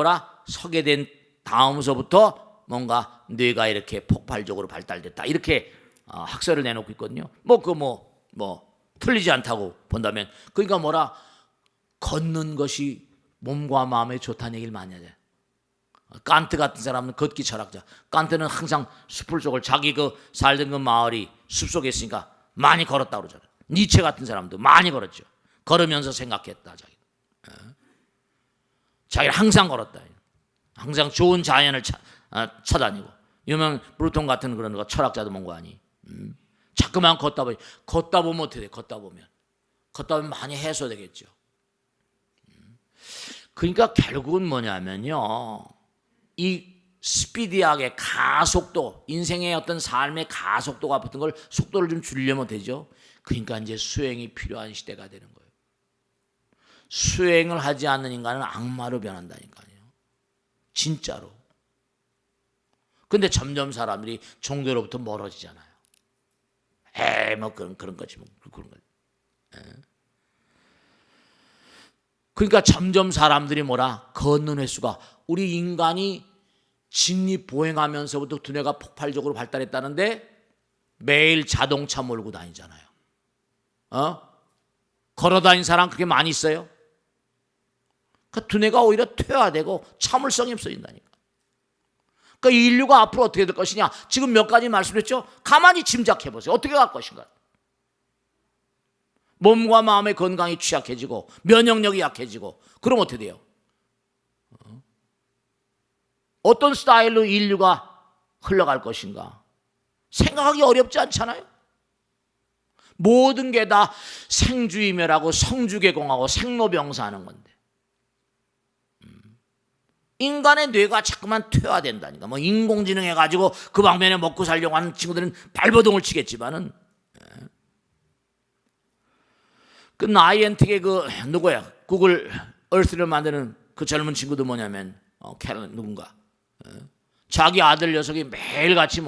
서게 된 다음서부터 뭔가 뇌가 이렇게 폭발적으로 발달됐다. 이렇게 학설을 내놓고 있거든요. 틀리지 않다고 본다면, 그러니까 걷는 것이 몸과 마음에 좋다는 얘기를 많이 하죠. 칸트 같은 사람은 걷기 철학자. 칸트는 항상 숲을 속을, 자기 살던 그 마을이 숲속에 있으니까 많이 걸었다고 그러잖아요. 니체 같은 사람도 많이 걸었죠. 걸으면서 생각했다. 자기는 항상 걸었다. 항상 좋은 자연을 찾아다니고. 유명 브루톤 같은 그런 거 철학자도 뭔 거 아니. 자꾸만 걷다 보면 어떻게 돼? 걷다 보면 많이 해소되겠죠. 그러니까 결국은 뭐냐면요, 이 스피디하게 가속도, 인생의 어떤 삶의 가속도가 붙은 걸 속도를 좀 줄이려면 되죠. 그러니까 이제 수행이 필요한 시대가 되는 거예요. 수행을 하지 않는 인간은 악마로 변한다니까요. 진짜로. 근데 점점 사람들이 종교로부터 멀어지잖아요. 그런 거지 그런 거지. 그러니까 점점 사람들이 걷는 횟수가, 우리 인간이 직립보행하면서부터 두뇌가 폭발적으로 발달했다는데 매일 자동차 몰고 다니잖아요. 걸어다니는 사람 그렇게 많이 있어요? 그러니까 두뇌가 오히려 퇴화되고 참을성이 없어진다니까. 그러니까 인류가 앞으로 어떻게 될 것이냐, 지금 몇 가지 말씀드렸죠? 가만히 짐작해 보세요. 어떻게 갈 것인가. 몸과 마음의 건강이 취약해지고 면역력이 약해지고, 그럼 어떻게 돼요? 어떤 스타일로 인류가 흘러갈 것인가 생각하기 어렵지 않잖아요. 모든 게 다 생주이멸하고 성주개공하고 생로병사하는 건데, 인간의 뇌가 자꾸만 퇴화된다니까. 인공지능 해가지고 그 방면에 먹고 살려고 하는 친구들은 발버둥을 치겠지만은, 그 나이엔틱의 누구야? 구글 얼스를 만드는 그 젊은 친구도 뭐냐면, 캐런 누군가. 자기 아들 녀석이 매일같이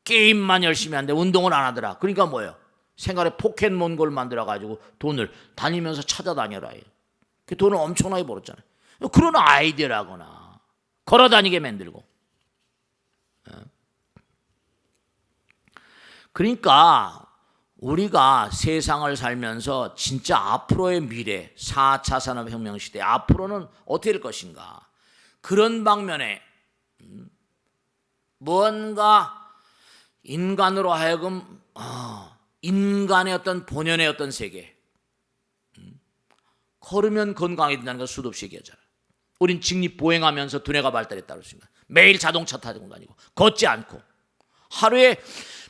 게임만 열심히 하는데 운동을 안 하더라. 그러니까 생활에 포켓몬고를 만들어가지고 돈을 다니면서 찾아다녀라. 그 돈을 엄청나게 벌었잖아요. 그런 아이디어라거나 걸어다니게 만들고. 그러니까 우리가 세상을 살면서 진짜 앞으로의 미래, 4차 산업혁명 시대, 앞으로는 어떻게 될 것인가, 그런 방면에 뭔가 인간으로 하여금 인간의 어떤 본연의 어떤 세계, 걸으면 건강해진다는 걸 수도 없이 얘기하잖아요. 우린 직립보행하면서 두뇌가 발달했다고 했습니다. 매일 자동차 타고 다니고 걷지 않고, 하루에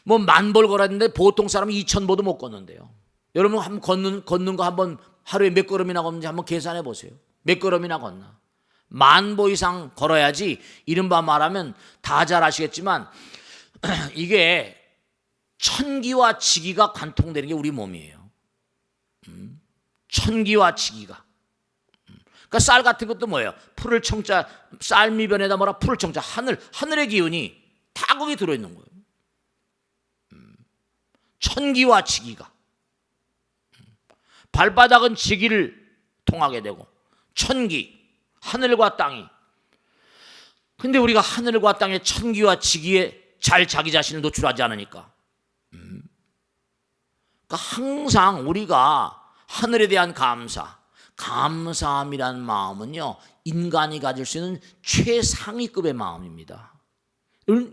10,000보를 걸었는데 보통 사람은 2,000보도 못 걷는데요. 여러분 한번 걷는 거 한번 하루에 몇 걸음이나 걷는지 한번 계산해 보세요. 몇 걸음이나 걷나. 10,000보 이상 걸어야지, 이른바 말하면 다 잘 아시겠지만 이게 천기와 지기가 관통되는 게 우리 몸이에요. 천기와 지기가. 그러니까 쌀 같은 것도 뭐예요? 풀을 청자, 쌀미변에다 풀을 청자, 하늘의 기운이 다 거기 들어있는 거예요. 천기와 지기가. 발바닥은 지기를 통하게 되고, 천기, 하늘과 땅이. 근데 우리가 하늘과 땅의 천기와 지기에 잘 자기 자신을 노출하지 않으니까. 그러니까 항상 우리가 하늘에 대한 감사함이라는 마음은요, 인간이 가질 수 있는 최상위급의 마음입니다.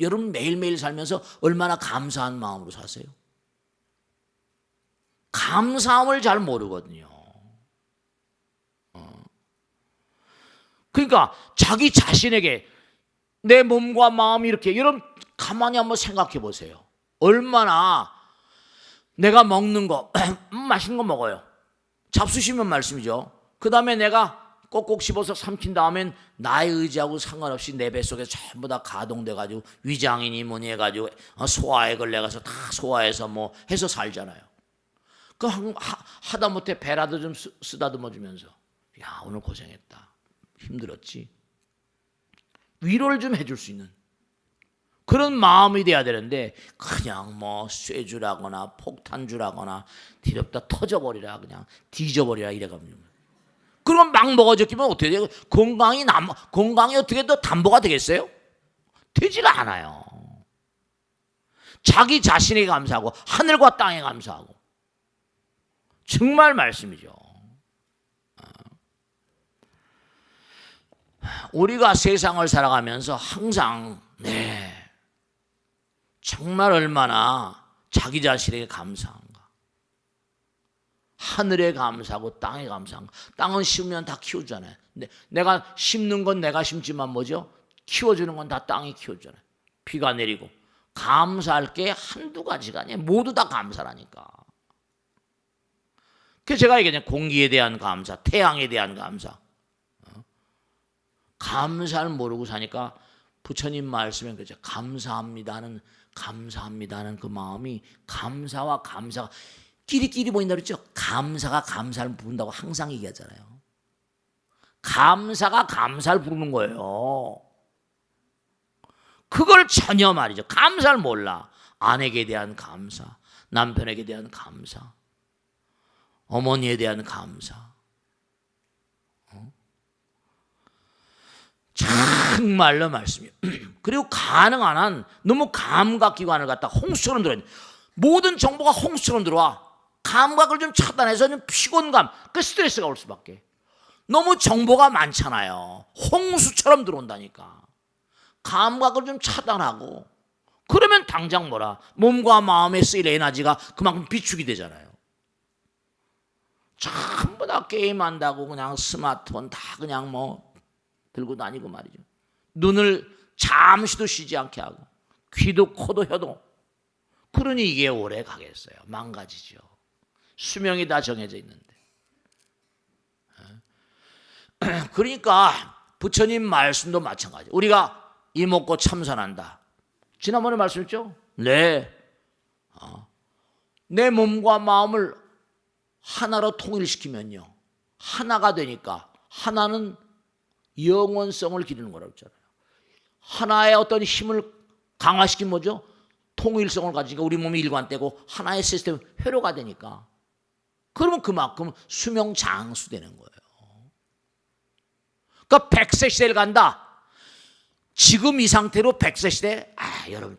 여러분 매일매일 살면서 얼마나 감사한 마음으로 사세요? 감사함을 잘 모르거든요. 그러니까 자기 자신에게 내 몸과 마음이 이렇게, 여러분 가만히 한번 생각해 보세요. 얼마나 내가 먹는 거 맛있는 거 먹어요. 잡수시면 말씀이죠. 그 다음에 내가 꼭꼭 씹어서 삼킨 다음엔 나의 의지하고 상관없이 내 뱃속에 전부 다 가동돼가지고 위장이니 뭐니 해가지고 소화에 걸려가서 다 소화해서 해서 살잖아요. 그 하다못해 배라도 좀 쓰다듬어 주면서, 야 오늘 고생했다, 힘들었지, 위로를 좀 해줄 수 있는 그런 마음이 돼야 되는데 그냥 뭐 쇠주라거나 폭탄주라거나 뒤덮다 터져버리라 그냥 뒤져버리라 이래가지고 그러면 막 먹어적기면 어떻게 돼요? 건강이 어떻게 더 담보가 되겠어요? 되지가 않아요. 자기 자신에게 감사하고 하늘과 땅에 감사하고 정말 말씀이죠. 우리가 세상을 살아가면서 항상 정말 얼마나 자기 자신에게 감사한가. 하늘에 감사하고 땅에 감사한가. 땅은 심으면 다 키우잖아요. 근데 내가 심는 건 내가 심지만 뭐죠? 키워주는 건 다 땅이 키워주잖아요. 비가 내리고. 감사할 게 한두 가지가 아니에요. 모두 다 감사라니까. 그래서 제가 얘기하잖아요. 공기에 대한 감사, 태양에 대한 감사. 감사를 모르고 사니까 부처님 말씀에 그죠. 감사합니다는 그 마음이 감사와 감사가 끼리끼리 보인다 그랬죠. 감사가 감사를 부른다고 항상 얘기하잖아요. 감사가 감사를 부르는 거예요. 그걸 전혀 말이죠. 감사를 몰라. 아내에게 대한 감사, 남편에게 대한 감사, 어머니에 대한 감사. 정말로 말씀이에요. 그리고 가능한 한 너무 감각기관을 갖다 홍수처럼 들어요. 모든 정보가 홍수처럼 들어와. 감각을 좀 차단해서 좀 피곤감, 그 스트레스가 올 수밖에. 너무 정보가 많잖아요. 홍수처럼 들어온다니까. 감각을 좀 차단하고 그러면 당장 뭐라 몸과 마음에 쓰일 에너지가 그만큼 비축이 되잖아요. 전부 다 게임한다고 그냥 스마트폰 다 그냥 뭐 들고 다니고 말이죠. 눈을 잠시도 쉬지 않게 하고 귀도 코도 혀도. 그러니 이게 오래 가겠어요. 망가지죠. 수명이 다 정해져 있는데. 그러니까 부처님 말씀도 마찬가지. 우리가 이목고 참선한다. 지난번에 말씀했죠? 네. 내 몸과 마음을 하나로 통일시키면요. 하나가 되니까 하나는 영원성을 기르는 거라고 했잖아요. 하나의 어떤 힘을 강화시킨 뭐죠? 통일성을 가지니까 우리 몸이 일관되고 하나의 시스템 회로가 되니까 그러면 그만큼 수명 장수되는 거예요. 그러니까 100세 시대를 간다. 지금 이 상태로 100세 시대 여러분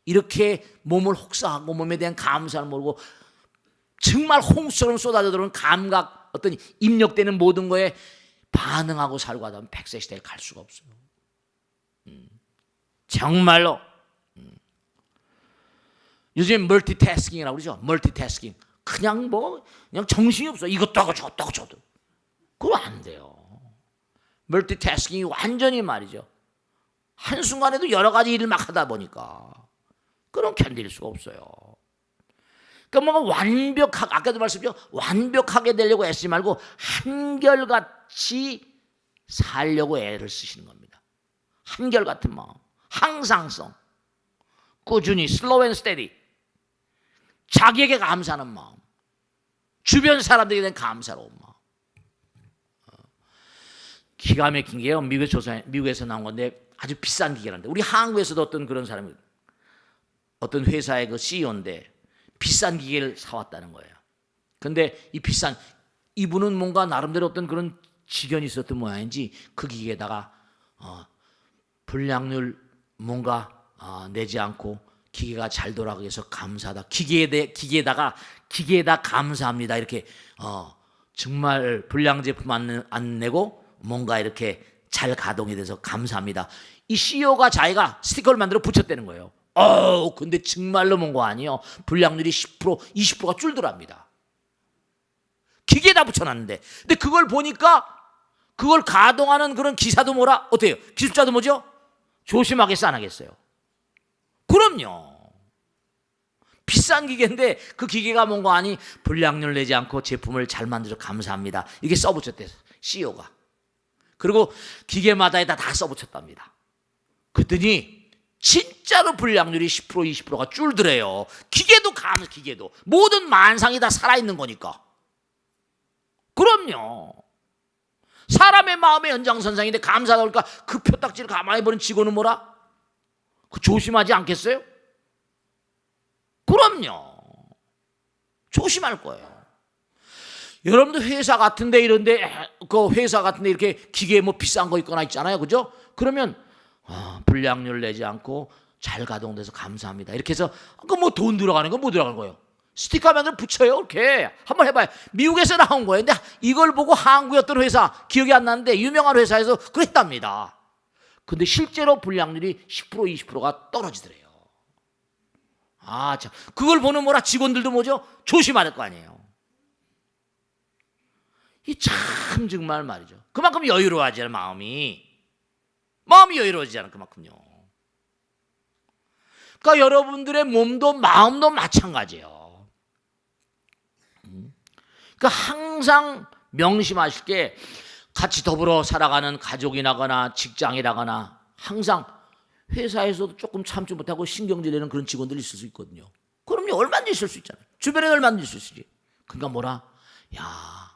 이렇게 몸을 혹사하고 몸에 대한 감사를 모르고 정말 홍수처럼 쏟아져 들어오는 감각 어떤 입력되는 모든 거에 반응하고 살고 하다 보면 100세 시대에 갈 수가 없어요. 정말로 요즘 멀티태스킹이라고 그러죠. 멀티태스킹. 그냥 정신이 없어. 이것도 하고 저것도 하고 저것도. 그거 안 돼요. 멀티태스킹이 완전히 말이죠. 한순간에도 여러 가지 일을 막 하다 보니까 그럼 견딜 수가 없어요. 그러니까 아까도 말씀드렸죠. 완벽하게 되려고 애쓰지 말고 한결같이 살려고 애를 쓰시는 겁니다. 한결같은 마음, 항상성, 꾸준히 슬로우 앤 스테디, 자기에게 감사하는 마음, 주변 사람들에게 대한 감사로운 마음. 기가 막힌 게요. 미국에서 나온 건데 아주 비싼 기계란데 우리 한국에서도 어떤 그런 사람이 어떤 회사의 그 CEO인데 비싼 기계를 사왔다는 거예요. 근데 이분은 뭔가 나름대로 어떤 그런 지견이 있었던 모양인지 그 기계에다가 불량률 뭔가 내지 않고 기계가 잘 돌아가게 해서 감사하다. 기계에다 감사합니다. 이렇게 정말 불량 제품 안 내고 뭔가 이렇게 잘 가동이 돼서 감사합니다. 이 CEO가 자기가 스티커를 만들어 붙였다는 거예요. 근데 정말로 뭔가 아니에요. 불량률이 10%, 20%가 줄더랍니다. 기계에다 붙여놨는데. 근데 그걸 보니까 그걸 가동하는 그런 기사도 어때요? 기술자도 뭐죠? 조심하겠어, 안 하겠어요? 그럼요. 비싼 기계인데 그 기계가 뭔가 아니 불량률 내지 않고 제품을 잘 만들어서 감사합니다. 이게 써붙였대요. CEO가. 그리고 기계마다에다 다 써붙였답니다. 그랬더니 진짜로 불량률이 10% 20%가 줄더래요. 기계도 모든 만상이 다 살아있는 거니까. 그럼요. 사람의 마음의 연장선상인데 감사하다 보니까 그 표딱지를 가만히 보는 직원은 뭐라? 그 조심하지 않겠어요? 그럼요. 조심할 거예요. 여러분도 회사 같은데 이런데 그 회사 같은데 이렇게 기계 뭐 비싼 거 있거나 있잖아요, 그죠? 그러면 불량률 내지 않고 잘 가동돼서 감사합니다. 이렇게 해서 그 뭐 돈 들어가는 거 뭐 들어가는 거예요? 스티커면을 붙여요. 이렇게 한번 해봐요. 미국에서 나온 거예요. 근데 이걸 보고 한국의 어떤 회사 기억이 안 나는데 유명한 회사에서 그랬답니다. 근데 실제로 불량률이 10% 20%가 떨어지더래요. 아, 참. 그걸 보는 뭐라 직원들도 뭐죠? 조심할 거 아니에요. 이 참 정말 말이죠. 그만큼 여유로워지잖아요, 마음이 여유로워지잖아요, 그만큼요. 그러니까 여러분들의 몸도 마음도 마찬가지예요. 그러니까 항상 명심하실 게 같이 더불어 살아가는 가족이라거나 직장이라거나 항상 회사에서도 조금 참지 못하고 신경질내는 그런 직원들이 있을 수 있거든요. 그럼요, 얼마든지 있을 수 있잖아요. 주변에 얼마든지 있을 수 있지. 그러니까 뭐라? 야,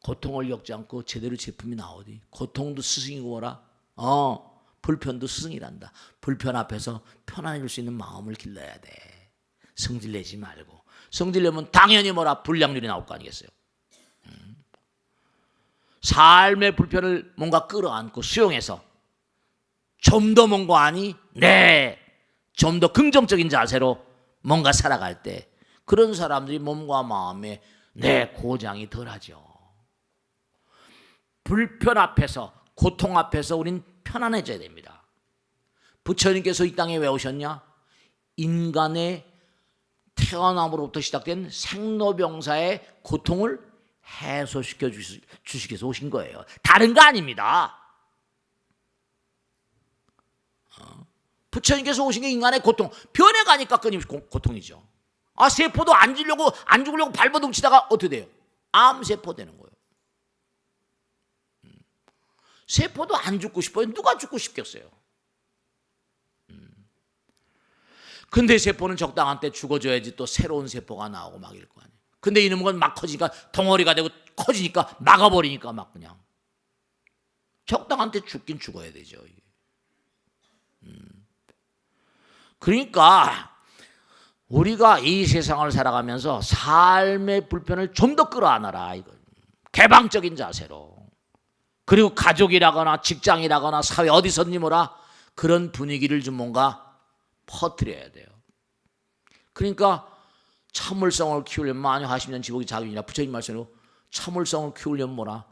고통을 겪지 않고 제대로 제품이 나오디. 고통도 스승이고 뭐라? 불편도 스승이란다. 불편 앞에서 편안해질 수 있는 마음을 길러야 돼. 성질내지 말고. 성질내면 당연히 뭐라? 불량률이 나올 거 아니겠어요? 삶의 불편을 뭔가 끌어안고 수용해서 좀 더 뭔가 아니? 네. 좀 더 긍정적인 자세로 뭔가 살아갈 때 그런 사람들이 몸과 마음에 고장이 덜하죠. 불편 앞에서 고통 앞에서 우린 편안해져야 됩니다. 부처님께서 이 땅에 왜 오셨냐? 인간의 태어남으로부터 시작된 생로병사의 고통을 해소시켜 주시기 위해서 오신 거예요. 다른 거 아닙니다. 부처님께서 오신 게 인간의 고통, 변해가니까 끊임없이 고통이죠. 세포도 안 죽으려고 발버둥 뭉치다가 어떻게 돼요? 암세포 되는 거예요. 세포도 안 죽고 싶어요. 누가 죽고 싶겠어요? 근데 세포는 적당한 때 죽어줘야지 또 새로운 세포가 나오고 막 이럴 거 아니에요. 근데 이놈은 건 막 커지니까 덩어리가 되고 커지니까 막아버리니까 막 그냥 적당한 때 죽긴 죽어야 되죠. 그러니까 우리가 이 세상을 살아가면서 삶의 불편을 좀 더 끌어안아라. 이거 개방적인 자세로. 그리고 가족이라거나 직장이라거나 사회 어디서든지 뭐라 그런 분위기를 좀 뭔가 퍼뜨려야 돼요. 그러니까 참을성을 키우려면 만약 하시면 지복이 자격이나 부처님 말씀으로 참을성을 키우려면 뭐라?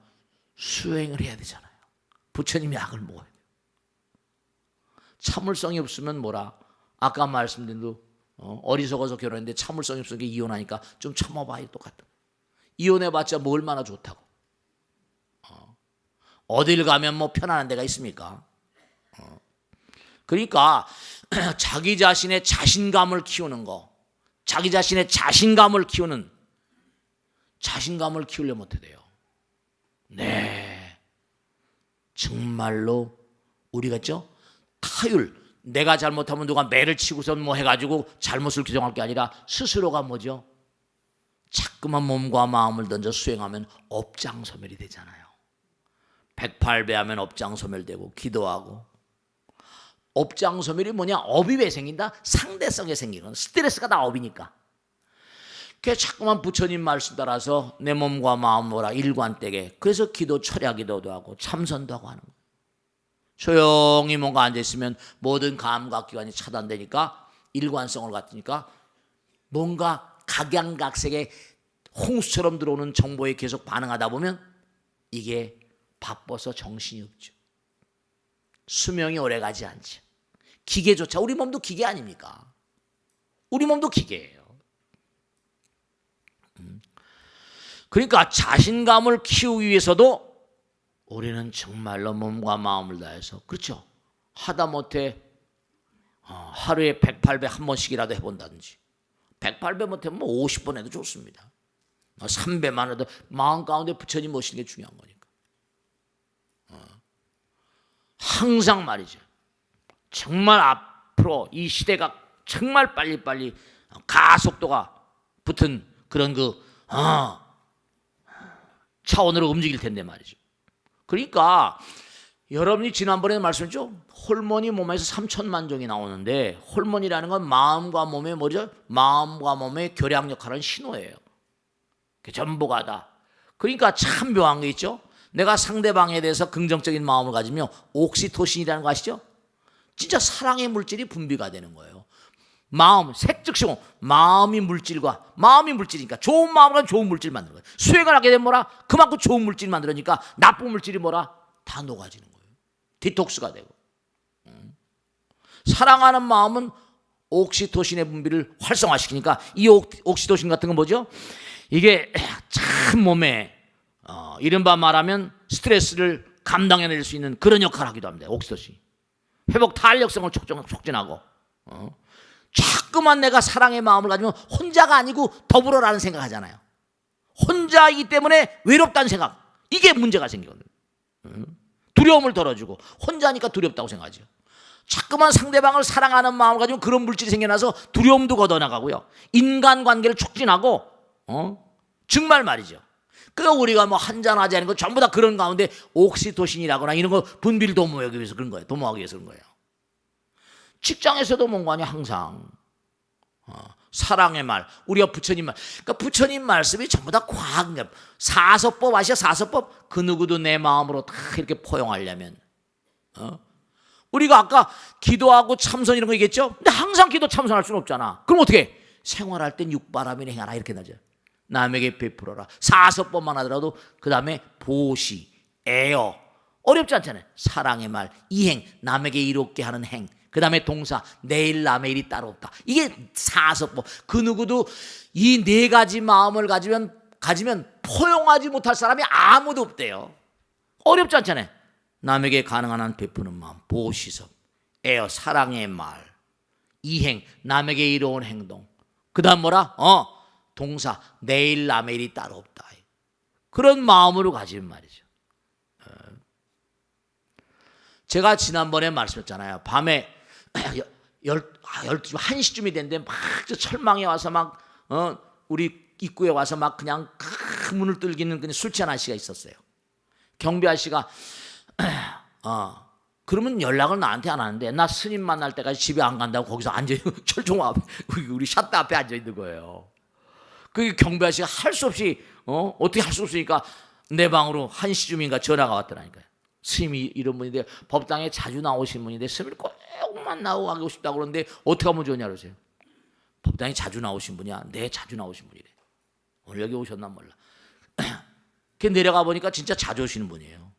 수행을 해야 되잖아요. 부처님이 약을 먹어야 돼요. 참을성이 없으면 뭐라? 아까 말씀드린 대로 어리석어서 결혼했는데 참을성이 없으니까 이혼하니까 좀 참아봐요. 똑같아. 이혼해봤자 뭐 얼마나 좋다고. 어딜 가면 뭐 편안한 데가 있습니까? 그러니까 자기 자신의 자신감을 키우는 거, 자기 자신의 자신감을 키우려면 어떻게 돼요? 네, 정말로 우리가 있죠? 타율, 내가 잘못하면 누가 매를 치고선 뭐 해가지고 잘못을 규정할 게 아니라 스스로가 뭐죠? 자꾸만 몸과 마음을 던져 수행하면 업장소멸이 되잖아요. 108배 하면 업장소멸되고 기도하고. 업장소멸이 뭐냐? 업이 왜 생긴다? 상대성에 생기는 스트레스가 다 업이니까. 그래서 자꾸만 부처님 말씀 따라서 내 몸과 마음 뭐라 일관되게. 그래서 기도 철야기도도 하고 참선도 하고 하는 거예요. 조용히 뭔가 앉아있으면 모든 감각기관이 차단되니까 일관성을 갖으니까 뭔가 각양각색의 홍수처럼 들어오는 정보에 계속 반응하다 보면 이게 바빠서 정신이 없죠. 수명이 오래가지 않죠. 기계조차 우리 몸도 기계 아닙니까? 우리 몸도 기계예요. 그러니까 자신감을 키우기 위해서도 우리는 정말로 몸과 마음을 다해서 그렇죠. 하다못해 하루에 108배 한 번씩이라도 해본다든지 108배 못하면 뭐 50번 해도 좋습니다. 3배만 해도 마음 가운데 부처님 모시는 게 중요한 거니까. 항상 말이죠. 정말 앞으로 이 시대가 정말 빨리빨리 가속도가 붙은 그런 차원으로 움직일 텐데 말이죠. 그러니까 여러분이 지난번에 말씀했죠? 호르몬이 몸에서 3천만 종이 나오는데 호르몬이라는 건 마음과 몸의 뭐죠? 마음과 몸의 교량 역할을 하는 신호예요. 그게 전부가 다. 그러니까 참 묘한 게 있죠? 내가 상대방에 대해서 긍정적인 마음을 가지면 옥시토신이라는 거 아시죠? 진짜 사랑의 물질이 분비가 되는 거예요. 마음, 색즉시고 마음이 물질이니까 좋은 마음을 가지고 좋은 물질 만드는 거예요. 수행을 하게 되면 뭐라? 그만큼 좋은 물질 만들으니까 나쁜 물질이 뭐라? 다 녹아지는 거예요. 디톡스가 되고. 사랑하는 마음은 옥시토신의 분비를 활성화시키니까 이 옥시토신 같은 건 뭐죠? 이게 참 몸에 이른바 말하면 스트레스를 감당해낼 수 있는 그런 역할을 하기도 합니다. 옥시토신. 회복 탄력성을 촉진하고 자꾸만 내가 사랑의 마음을 가지면 혼자가 아니고 더불어라는 생각하잖아요. 혼자이기 때문에 외롭다는 생각. 이게 문제가 생기거든요. 두려움을 덜어주고 혼자니까 두렵다고 생각하죠. 자꾸만 상대방을 사랑하는 마음을 가지고 그런 물질이 생겨나서 두려움도 걷어나가고요. 인간관계를 촉진하고 정말 말이죠. 그러니까 우리가 뭐 한잔하지 않은 거 전부 다 그런 가운데 옥시토신이라거나 이런 거 분비를 도모하기 위해서 그런 거예요. 도모하기 위해서 그런 거예요. 직장에서도 뭔가 아니야 항상 사랑의 말, 우리가 부처님 말, 그러니까 부처님 말씀이 전부 다 과학입니다. 사서법 아시죠? 사서법 그 누구도 내 마음으로 다 이렇게 포용하려면 우리가 아까 기도하고 참선 이런 거 얘기했죠? 근데 항상 기도 참선할 수는 없잖아. 그럼 어떻게 해? 생활할 땐 육바람이나 행하라 이렇게 나죠. 남에게 베풀어라. 사서법만 하더라도 그 다음에 보시, 애어 어렵지 않잖아요. 사랑의 말, 이행, 남에게 이롭게 하는 행. 그 다음에 동사, 내일 남의 일이 따로 없다. 이게 사서법. 그 누구도 이 네 가지 마음을 가지면 포용하지 못할 사람이 아무도 없대요. 어렵지 않잖아요. 남에게 가능한 한 베푸는 마음, 보시섭, 애어, 사랑의 말, 이행, 남에게 이로운 행동. 그 다음 뭐라? 동사, 내일 남의 일이 따로 없다. 그런 마음으로 가지면 말이죠. 제가 지난번에 말씀했잖아요. 밤에 1시쯤이 됐는데 막 철망에 와서 막 우리 입구에 와서 막 그냥 큰 문을 뚫기는 그냥 술 취한 아저씨가 있었어요. 경비 아저씨가 그러면 연락을 나한테 안 하는데 나 스님 만날 때까지 집에 안 간다고 거기서 앉아있는 철종 앞에 우리 샷다 앞에 앉아있는 거예요. 그 경비 아저씨가 할 수 없이 어떻게 할 수 없으니까 내 방으로 1시쯤인가 전화가 왔더라니까요. 스님이 이런 분인데 법당에 자주 나오신 분인데 스님을 꼭 만나고 가고 싶다고 그러는데 어떻게 하면 좋냐 그러세요. 법당에 자주 나오신 분이야. 네, 자주 나오신 분이래. 오늘 여기 오셨나 몰라. 그 내려가 보니까 진짜 자주 오시는 분이에요.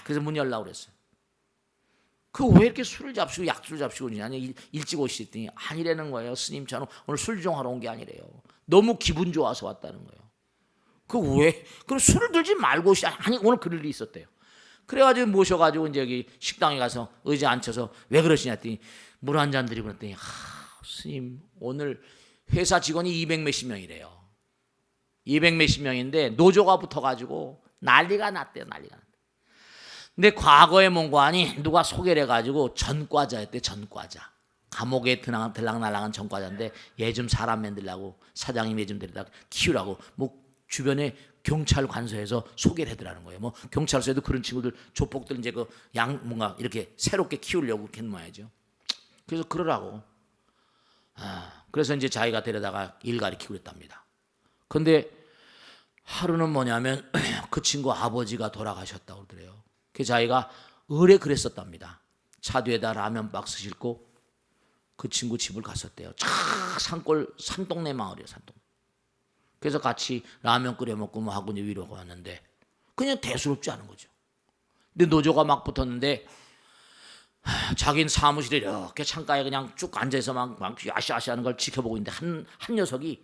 그래서 문 열라고 그랬어요. 그 왜 이렇게 술을 잡수고 약술을 잡수고 오냐. 일찍 오시더니 아니라는 거예요. 스님 저는 오늘 술 좀 하러 온 게 아니래요. 너무 기분 좋아서 왔다는 거예요. 그 왜? 그럼 술을 들지 말고 오시. 아니 오늘 그럴 일이 있었대요. 그래가지고 모셔가지고 이제 여기 식당에 가서 의자 앉혀서 왜 그러시냐 했더니 물 한 잔 드리고 그랬더니 스님 오늘 회사 직원이 200 몇십 명이래요. 200 몇십 명인데 노조가 붙어가지고 난리가 났대요. 난리가 났대. 근데 과거에 뭔가하니 누가 소개를 해가지고 전과자였대. 전과자. 감옥에 들락날락한 전과자인데 얘 좀 사람 만들라고 사장님이 얘 좀 데려다 키우라고 뭐 주변에 경찰 관서에서 소개를 해드라는 거예요. 뭐 경찰서에도 그런 친구들 조폭들 이제 그 뭔가 이렇게 새롭게 키우려고 그렇게 모아야죠. 그래서 그러라고. 그래서 이제 자기가 데려다가 일 가리키고 그랬답니다. 근데 하루는 뭐냐면 그 친구 아버지가 돌아가셨다고 그러더래요. 그 자기가 을에 그랬었답니다. 차 뒤에다 라면 박스 싣고 그 친구 집을 갔었대요. 산동네 마을이에요. 산동. 그래서 같이 라면 끓여 먹고 뭐 하고 이제 위로가 왔는데 그냥 대수롭지 않은 거죠. 근데 노조가 막 붙었는데 자기는 사무실에 이렇게 창가에 그냥 쭉 앉아서 막 야시야시 하는 걸 지켜보고 있는데 한 녀석이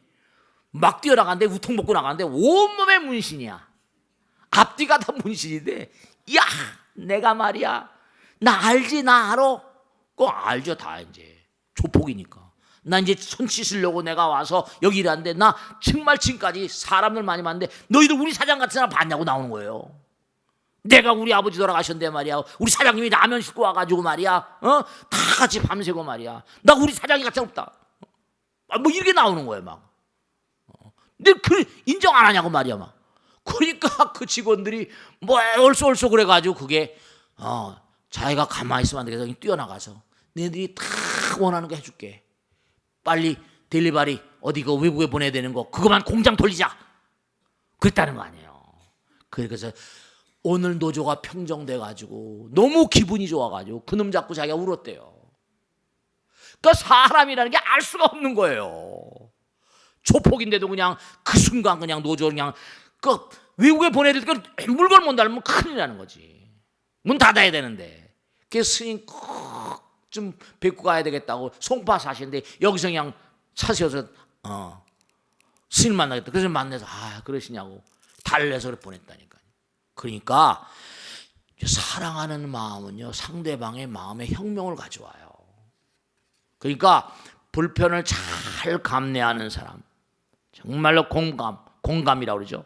막 뛰어나가는데 우통 벗고 나가는데 온몸에 문신이야. 앞뒤가 다 문신인데 야 내가 말이야 나 알지 나 알아? 그거 알죠 다 이제 조폭이니까. 나 이제 손 씻으려고 내가 와서 여기 일하는데 나 정말 지금까지 사람들 많이 봤는데 너희들 우리 사장 같은 사람 봤냐고 나오는 거예요. 내가 우리 아버지 돌아가셨는데 말이야 우리 사장님이 라면 싣고 와가지고 말이야 다 같이 밤새고 말이야 나 우리 사장이 같이 없다 뭐 이렇게 나오는 거예요 막. 근데 그 인정 안 하냐고 말이야 막. 그러니까 그 직원들이 뭐 얼쏘얼쏘 그래가지고 그게 자기가 가만히 있으면 안 되겠어. 뛰어나가서 너희들이 다 원하는 거 해줄게. 빨리 딜리버리 어디 그 외국에 보내야 되는 거 그거만 공장 돌리자. 그랬다는 거 아니에요. 그래서 오늘 노조가 평정돼가지고 너무 기분이 좋아가지고 그놈 잡고 자기가 울었대요. 그러니까 사람이라는 게 알 수가 없는 거예요. 조폭인데도 그냥 그 순간 그냥 노조 그냥 그 외국에 보내야 될 때 물건 못 달면 큰일 나는 거지. 문 닫아야 되는데. 그래서 스님 꼭 좀 뵙고 가야 되겠다고 송파 사시는데 여기서 그냥 차셔서 스님 만나겠다. 그래서 만나서 그러시냐고 달래서 보냈다니까요. 그러니까 사랑하는 마음은요 상대방의 마음에 혁명을 가져와요. 그러니까 불편을 잘 감내하는 사람, 정말로 공감이라고 그러죠.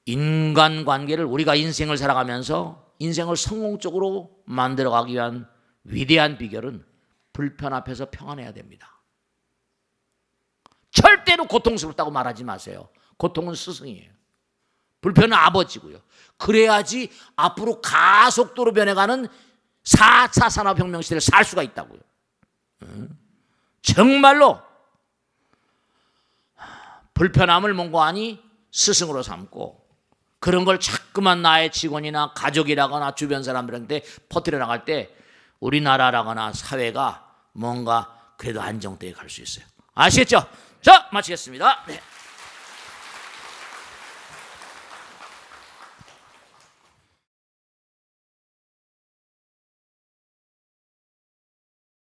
인간관계를 우리가 인생을 살아가면서 인생을 성공적으로 만들어가기 위한 위대한 비결은 불편 앞에서 평안해야 됩니다. 절대로 고통스럽다고 말하지 마세요. 고통은 스승이에요. 불편은 아버지고요. 그래야지 앞으로 가속도로 변해가는 4차 산업혁명 시대를 살 수가 있다고요. 정말로 불편함을 몽고하니 스승으로 삼고 그런 걸 자꾸만 나의 직원이나 가족이라거나 주변 사람들한테 퍼뜨려 나갈 때 우리나라라거나 사회가 뭔가 그래도 안정되게 갈 수 있어요. 아시겠죠? 자, 마치겠습니다. 네.